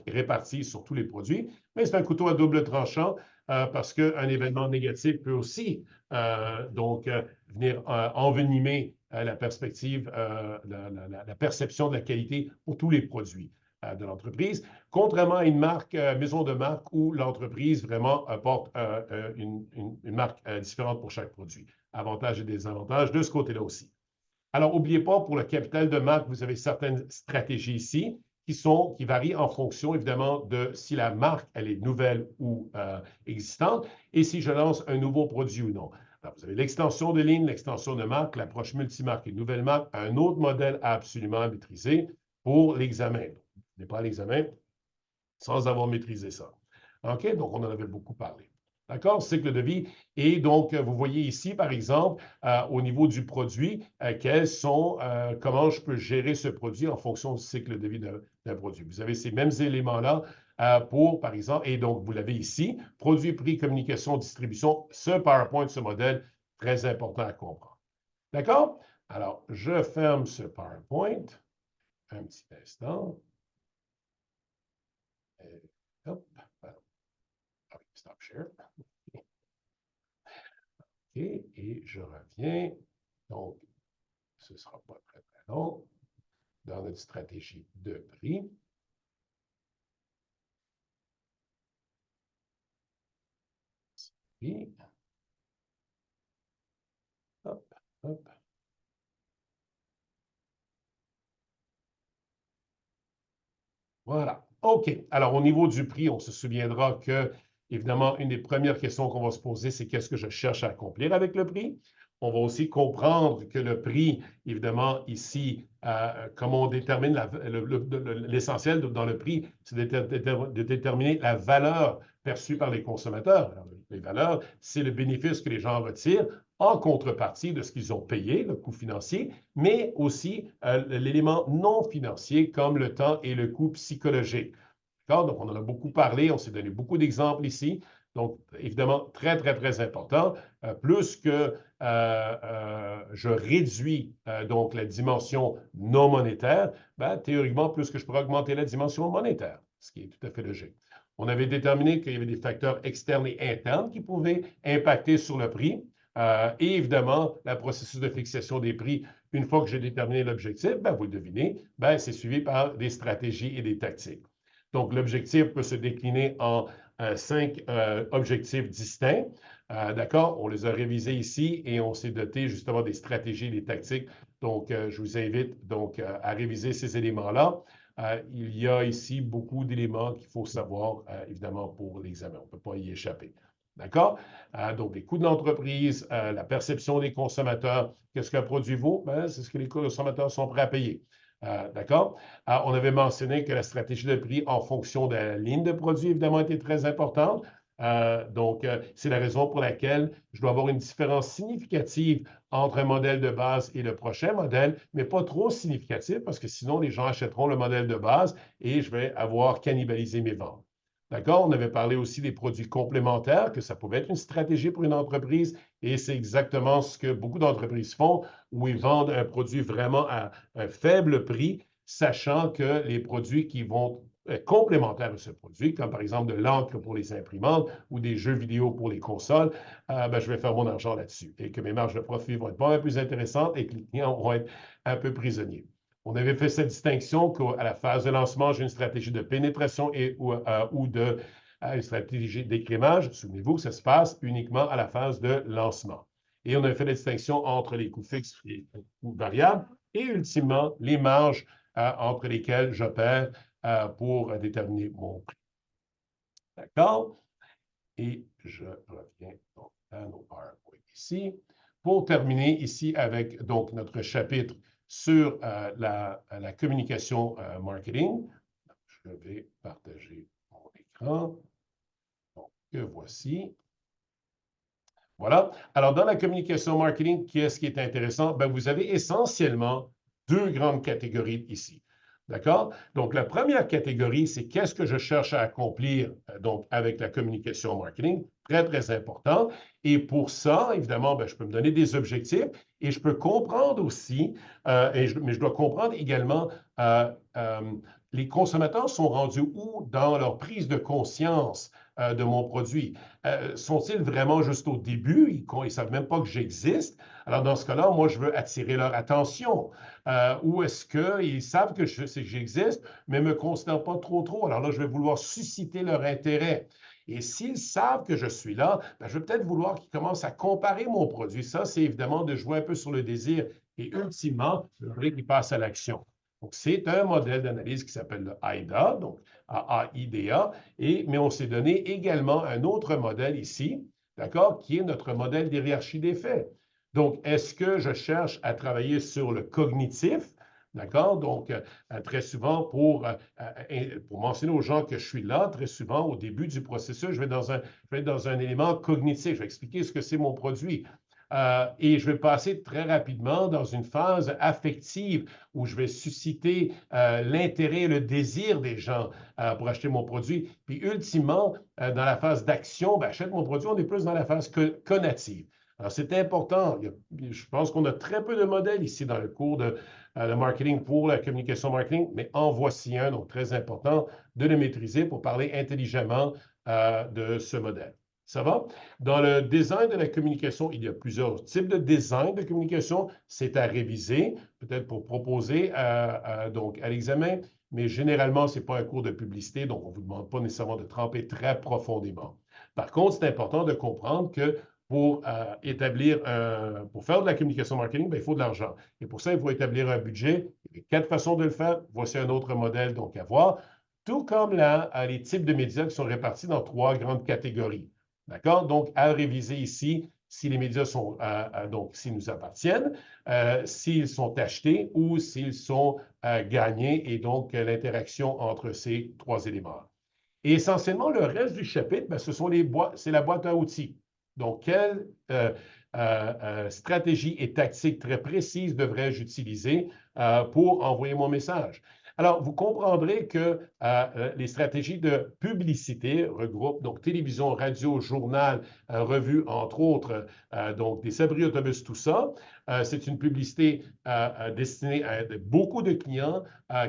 répartie sur tous les produits. Mais c'est un couteau à double tranchant parce qu'un événement négatif peut aussi venir envenimer la perspective, la perception de la qualité pour tous les produits de l'entreprise, contrairement à une marque, maison de marque, où l'entreprise vraiment porte une marque différente pour chaque produit. Avantages et désavantages de ce côté-là aussi. Alors, n'oubliez pas, pour le capital de marque, vous avez certaines stratégies ici qui varient en fonction, évidemment, de si la marque, elle est nouvelle ou existante, et si je lance un nouveau produit ou non. Alors, vous avez l'extension de ligne, l'extension de marque, l'approche multimarque et nouvelle marque, un autre modèle à absolument maîtriser pour l'examen. Vous n'êtes pas à l'examen sans avoir maîtrisé ça. OK? Donc, on en avait beaucoup parlé. D'accord? Cycle de vie. Et donc, vous voyez ici, par exemple, au niveau du produit, comment je peux gérer ce produit en fonction du cycle de vie d'un produit. Vous avez ces mêmes éléments-là pour, par exemple, et donc, vous l'avez ici, produit, prix, communication, distribution. Ce PowerPoint, ce modèle, très important à comprendre. D'accord? Alors, je ferme ce PowerPoint un petit instant. Hop, stop share. OK, et je reviens. Donc, ce ne sera pas très, très long dans notre stratégie de prix. Et, hop, hop. Voilà. OK. Alors, au niveau du prix, on se souviendra que, évidemment, une des premières questions qu'on va se poser, c'est qu'est-ce que je cherche à accomplir avec le prix? On va aussi comprendre que le prix, évidemment, ici, comment on détermine l'essentiel dans le prix, c'est de déterminer la valeur perçue par les consommateurs. Alors, les valeurs, c'est le bénéfice que les gens retirent en contrepartie de ce qu'ils ont payé, le coût financier, mais aussi l'élément non financier comme le temps et le coût psychologique. Donc, on en a beaucoup parlé, on s'est donné beaucoup d'exemples ici. Donc, évidemment, très, très, très important. Plus que je réduis donc la dimension non monétaire, ben, théoriquement, plus que je pourrais augmenter la dimension monétaire, ce qui est tout à fait logique. On avait déterminé qu'il y avait des facteurs externes et internes qui pouvaient impacter sur le prix. Et évidemment, le processus de fixation des prix, une fois que j'ai déterminé l'objectif, ben, vous le devinez, ben, c'est suivi par des stratégies et des tactiques. Donc, l'objectif peut se décliner en 5 objectifs distincts. D'accord? On les a révisés ici et on s'est doté justement des stratégies, des tactiques. Donc, je vous invite donc à réviser ces éléments-là. Il y a ici beaucoup d'éléments qu'il faut savoir, évidemment, pour l'examen. On ne peut pas y échapper. D'accord? Donc, les coûts de l'entreprise, la perception des consommateurs. Qu'est-ce qu'un produit vaut? Ben, c'est ce que les consommateurs sont prêts à payer. D'accord? On avait mentionné que la stratégie de prix en fonction de la ligne de produit, évidemment, était très importante. C'est la raison pour laquelle je dois avoir une différence significative entre un modèle de base et le prochain modèle, mais pas trop significative parce que sinon, les gens achèteront le modèle de base et je vais avoir cannibalisé mes ventes. D'accord? On avait parlé aussi des produits complémentaires, que ça pouvait être une stratégie pour une entreprise, et c'est exactement ce que beaucoup d'entreprises font, où ils vendent un produit vraiment à un faible prix, sachant que les produits qui vont être complémentaires à ce produit, comme par exemple de l'encre pour les imprimantes ou des jeux vidéo pour les consoles, ben, je vais faire mon argent là-dessus et que mes marges de profit vont être pas mal plus intéressantes et que les clients vont être un peu prisonniers. On avait fait cette distinction qu'à la phase de lancement, j'ai une stratégie de pénétration ou une stratégie d'écrémage. Souvenez-vous que ça se passe uniquement à la phase de lancement. Et on a fait la distinction entre les coûts fixes et les coûts variables et ultimement les marges entre lesquelles j'opère pour déterminer mon prix. D'accord? Et je reviens donc à nos PowerPoint ici. Pour terminer ici avec donc notre chapitre sur la communication marketing, je vais partager mon écran. Donc, voici. Voilà. Alors, dans la communication marketing, qu'est-ce qui est intéressant? Ben, vous avez essentiellement deux grandes catégories ici. D'accord? Donc, la première catégorie, c'est qu'est-ce que je cherche à accomplir donc, avec la communication marketing. Très, très important. Et pour ça, évidemment, ben, je peux me donner des objectifs et je peux comprendre aussi, mais je dois comprendre également, les consommateurs sont rendus où dans leur prise de conscience de mon produit? Sont-ils vraiment juste au début? Ils ne savent même pas que j'existe. Alors, dans ce cas-là, moi, je veux attirer leur attention. Ou est-ce qu'ils savent que j'existe, mais ne me considèrent pas trop? Alors là, je vais vouloir susciter leur intérêt. Et s'ils savent que je suis là, ben, je vais peut-être vouloir qu'ils commencent à comparer mon produit. Ça, c'est évidemment de jouer un peu sur le désir et ultimement, je voudrais qu'ils passent à l'action. Donc, c'est un modèle d'analyse qui s'appelle le AIDA, donc AIDA, mais on s'est donné également un autre modèle ici, d'accord, qui est notre modèle d'hierarchie des faits. Donc, est-ce que je cherche à travailler sur le cognitif? D'accord? Donc, très souvent, pour mentionner aux gens que je suis là, très souvent, au début du processus, je vais être dans un élément cognitif. Je vais expliquer ce que c'est mon produit. Et je vais passer très rapidement dans une phase affective où je vais susciter l'intérêt et le désir des gens pour acheter mon produit. Puis, ultimement, dans la phase d'action, ben, achète mon produit, on est plus dans la phase conative. Alors, c'est important. Je pense qu'on a très peu de modèles ici dans le cours de marketing pour la communication marketing, mais en voici un, donc très important de le maîtriser pour parler intelligemment de ce modèle. Ça va? Dans le design de la communication, il y a plusieurs types de design de communication. C'est à réviser, peut-être pour proposer donc à l'examen, mais généralement, ce n'est pas un cours de publicité, donc on ne vous demande pas nécessairement de tremper très profondément. Par contre, c'est important de comprendre que pour pour faire de la communication marketing, bien, il faut de l'argent. Et pour ça, il faut établir un budget. Il y a 4 façons de le faire. Voici un autre modèle donc à voir. Tout comme les types de médias qui sont répartis dans 3 grandes catégories. D'accord? Donc, à réviser ici, si les médias sont, donc, s'ils nous appartiennent, s'ils sont achetés ou s'ils sont gagnés, et donc l'interaction entre ces 3 éléments. Et essentiellement, le reste du chapitre, bien, c'est la boîte à outils. Donc, quelle stratégie et tactique très précise devrais-je utiliser pour envoyer mon message? Alors, vous comprendrez que les stratégies de publicité regroupent donc télévision, radio, journal, revue, entre autres, donc des abris autobus, tout ça. C'est une publicité destinée à beaucoup de clients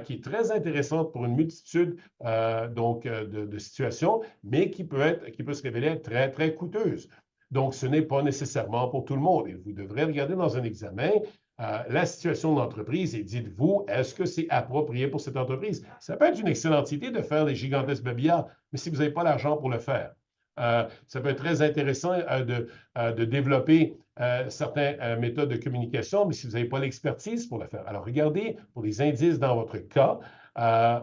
qui est très intéressante pour une multitude de situations, mais qui peut se révéler très, très coûteuse. Donc, ce n'est pas nécessairement pour tout le monde. Et vous devrez regarder dans un examen la situation de l'entreprise et dites-vous, est-ce que c'est approprié pour cette entreprise? Ça peut être une excellente idée de faire des gigantesques babillards, mais si vous n'avez pas l'argent pour le faire. Ça peut être très intéressant de développer certaines méthodes de communication, mais si vous n'avez pas l'expertise pour le faire. Alors, regardez pour des indices dans votre cas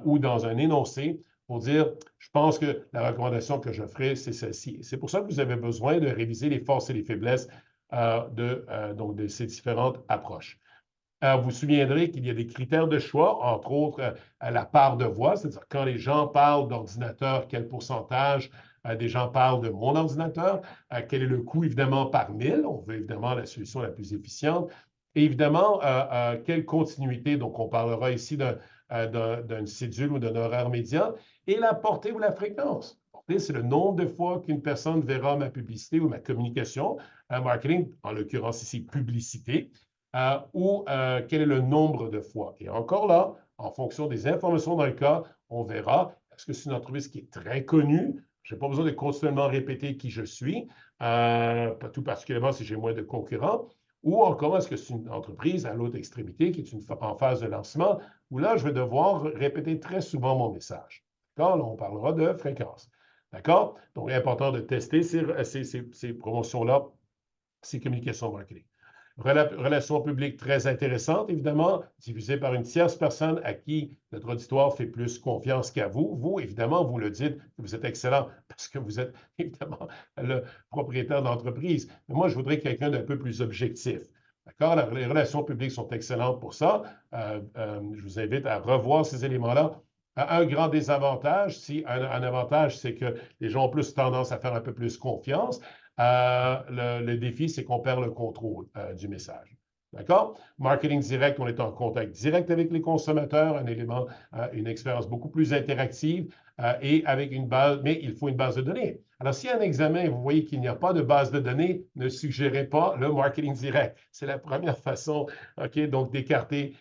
ou dans un énoncé pour dire, je pense que la recommandation que je ferai, c'est celle-ci. C'est pour ça que vous avez besoin de réviser les forces et les faiblesses donc de ces différentes approches. Vous vous souviendrez qu'il y a des critères de choix, entre autres la part de voix, c'est-à-dire quand les gens parlent d'ordinateur, quel pourcentage des gens parlent de mon ordinateur, quel est le coût évidemment par 1000, on veut évidemment la solution la plus efficiente, et évidemment, quelle continuité, donc on parlera ici d'une cédule ou d'un horaire médian, et la portée ou la fréquence. c'est le nombre de fois qu'une personne verra ma publicité ou ma communication, marketing, en l'occurrence ici, publicité, ou quel est le nombre de fois. Et encore là, en fonction des informations dans le cas, on verra, est-ce que c'est une entreprise qui est très connue? Je n'ai pas besoin de continuellement répéter qui je suis, tout particulièrement si j'ai moins de concurrents, ou encore est-ce que c'est une entreprise à l'autre extrémité qui est en phase de lancement, où là, je vais devoir répéter très souvent mon message. D'accord? Là, on parlera de fréquence. D'accord? Donc, il est important de tester ces promotions-là, ces communications marketing. Relations publiques très intéressantes, évidemment, diffusées par une tierce personne à qui notre auditoire fait plus confiance qu'à vous. Vous, évidemment, vous le dites, vous êtes excellent parce que vous êtes évidemment le propriétaire de l'entreprise. Mais moi, je voudrais quelqu'un d'un peu plus objectif. D'accord? Les relations publiques sont excellentes pour ça. Je vous invite à revoir ces éléments-là. Un grand désavantage, si un avantage, c'est que les gens ont plus tendance à faire un peu plus confiance. Le défi, c'est qu'on perd le contrôle du message. D'accord? Marketing direct, on est en contact direct avec les consommateurs, un élément, une expérience beaucoup plus interactive et avec une base, mais il faut une base de données. Alors, si un examen, vous voyez qu'il n'y a pas de base de données, ne suggérez pas le marketing direct. C'est la première façon, OK, donc d'écarter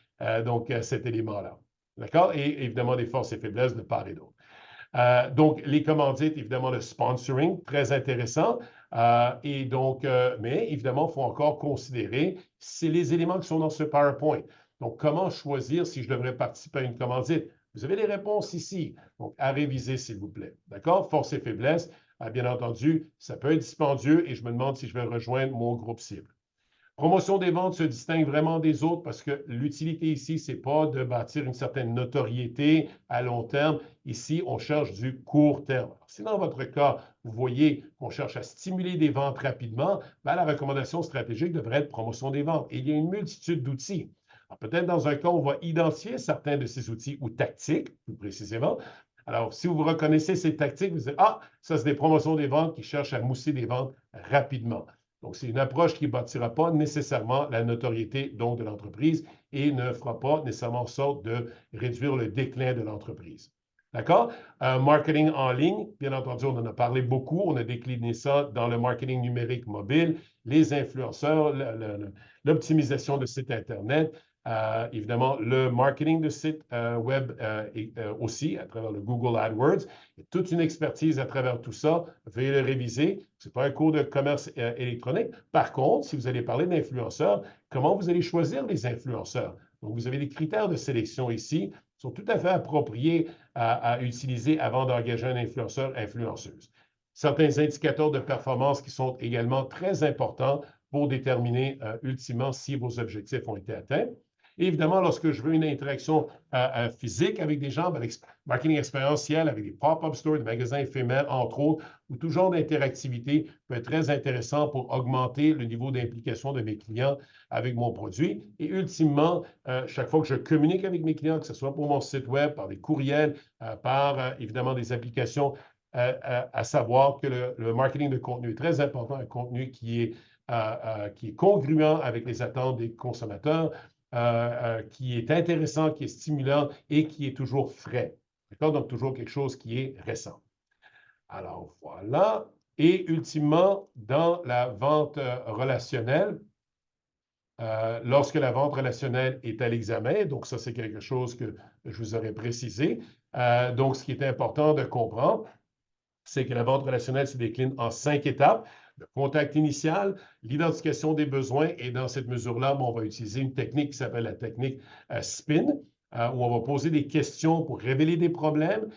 cet élément-là. D'accord? Et évidemment, des forces et faiblesses de part et d'autre. Donc, les commandites, évidemment, le sponsoring, très intéressant. Mais évidemment, il faut encore considérer, c'est les éléments qui sont dans ce PowerPoint. Donc, comment choisir si je devrais participer à une commandite? Vous avez les réponses ici. Donc, à réviser, s'il vous plaît. D'accord? Force et faiblesse, bien entendu, ça peut être dispendieux et je me demande si je vais rejoindre mon groupe cible. Promotion des ventes se distingue vraiment des autres parce que l'utilité ici, ce n'est pas de bâtir une certaine notoriété à long terme. Ici, on cherche du court terme. Alors, si dans votre cas, vous voyez qu'on cherche à stimuler des ventes rapidement, la recommandation stratégique devrait être promotion des ventes. Et il y a une multitude d'outils. Peut-être dans un cas, on va identifier certains de ces outils ou tactiques, plus précisément. Alors, si vous reconnaissez ces tactiques, vous dites, ah, ça, c'est des promotions des ventes qui cherchent à mousser des ventes rapidement. Donc, c'est une approche qui ne bâtira pas nécessairement la notoriété donc, de l'entreprise et ne fera pas nécessairement en sorte de réduire le déclin de l'entreprise. D'accord? Marketing en ligne, bien entendu, on en a parlé beaucoup. On a décliné ça dans le marketing numérique mobile, les influenceurs, l'optimisation de sites Internet, évidemment, le marketing de sites web aussi à travers le Google AdWords. Il y a toute une expertise à travers tout ça. Veuillez le réviser. Ce n'est pas un cours de commerce électronique. Par contre, si vous allez parler d'influenceurs, comment vous allez choisir les influenceurs? Donc, vous avez des critères de sélection ici qui sont tout à fait appropriés à utiliser avant d'engager un influenceur, influenceuse. Certains indicateurs de performance qui sont également très importants pour déterminer ultimement si vos objectifs ont été atteints. Et évidemment, lorsque je veux une interaction physique avec des gens, avec marketing expérientiel, avec des pop-up stores, des magasins éphémères, entre autres, où tout genre d'interactivité peut être très intéressant pour augmenter le niveau d'implication de mes clients avec mon produit. Et ultimement, chaque fois que je communique avec mes clients, que ce soit pour mon site web, par des courriels, par évidemment des applications, à savoir que le marketing de contenu est très important, un contenu qui est congruent avec les attentes des consommateurs, qui est intéressant, qui est stimulant et qui est toujours frais. D'accord? Donc, toujours quelque chose qui est récent. Alors, voilà. Et ultimement, dans la vente relationnelle, lorsque la vente relationnelle est à l'examen, donc ça, c'est quelque chose que je vous aurais précisé. Donc, ce qui est important de comprendre, c'est que la vente relationnelle se décline en 5 étapes. Le contact initial, l'identification des besoins, et dans cette mesure-là, on va utiliser une technique qui s'appelle la technique SPIN, où on va poser des questions pour révéler des problèmes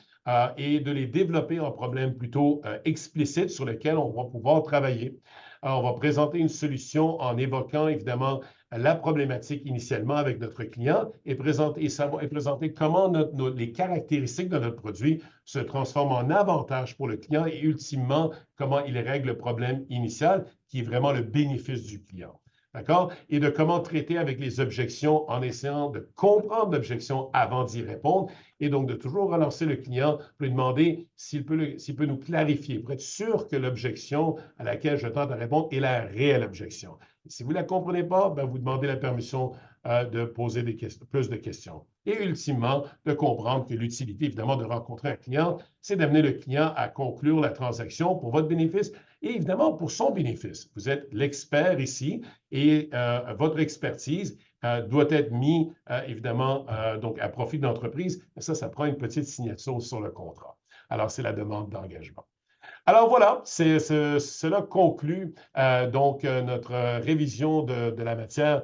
et de les développer en problèmes plutôt explicites sur lesquels on va pouvoir travailler. Alors, on va présenter une solution en évoquant évidemment la problématique initialement avec notre client et présenter comment les caractéristiques de notre produit se transforment en avantage pour le client et ultimement comment il règle le problème initial qui est vraiment le bénéfice du client. D'accord? Et de comment traiter avec les objections en essayant de comprendre l'objection avant d'y répondre et donc de toujours relancer le client pour lui demander s'il peut nous clarifier, pour être sûr que l'objection à laquelle je tente à répondre est la réelle objection. Et si vous ne la comprenez pas, vous demandez la permission de poser plus de questions. Et ultimement, de comprendre que l'utilité, évidemment, de rencontrer un client, c'est d'amener le client à conclure la transaction pour votre bénéfice et évidemment pour son bénéfice. Vous êtes l'expert ici et votre expertise doit être mise, évidemment, donc à profit de l'entreprise. Ça prend une petite signature sur le contrat. Alors, c'est la demande d'engagement. Alors voilà, cela conclut donc notre révision de la matière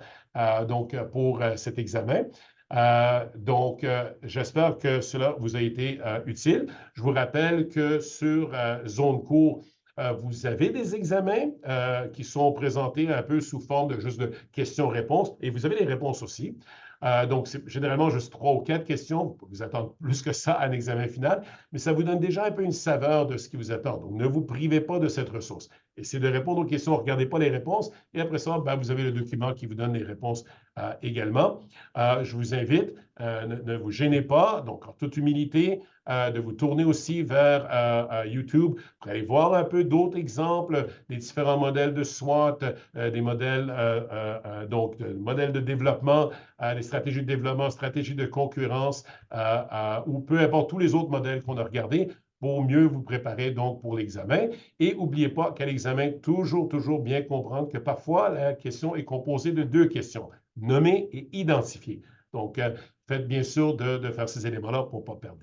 donc pour cet examen. J'espère que cela vous a été utile. Je vous rappelle que sur Zone Cours, vous avez des examens qui sont présentés un peu sous forme de juste de questions-réponses et vous avez les réponses aussi. Donc, c'est généralement juste 3 ou 4 questions. Vous pouvez vous attendre plus que ça à un examen final, mais ça vous donne déjà un peu une saveur de ce qui vous attend. Donc, ne vous privez pas de cette ressource. Essayez de répondre aux questions, ne regardez pas les réponses, et après ça, vous avez le document qui vous donne les réponses également. Je vous invite, ne vous gênez pas, donc en toute humilité, de vous tourner aussi vers YouTube pour aller voir un peu d'autres exemples des différents modèles de SWOT, des modèles, modèles de développement, les stratégies de développement, stratégies de concurrence, ou peu importe tous les autres modèles qu'on a regardés, pour mieux vous préparer donc pour l'examen. Et n'oubliez pas qu'à l'examen, toujours bien comprendre que parfois, la question est composée de 2 questions, nommer et identifier. Donc, faites bien sûr de faire ces éléments-là pour ne pas perdre.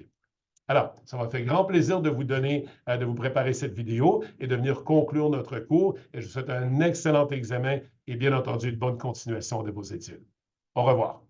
Alors, ça m'a fait grand plaisir de vous donner, de vous préparer cette vidéo et de venir conclure notre cours. Et je vous souhaite un excellent examen et bien entendu une bonne continuation de vos études. Au revoir.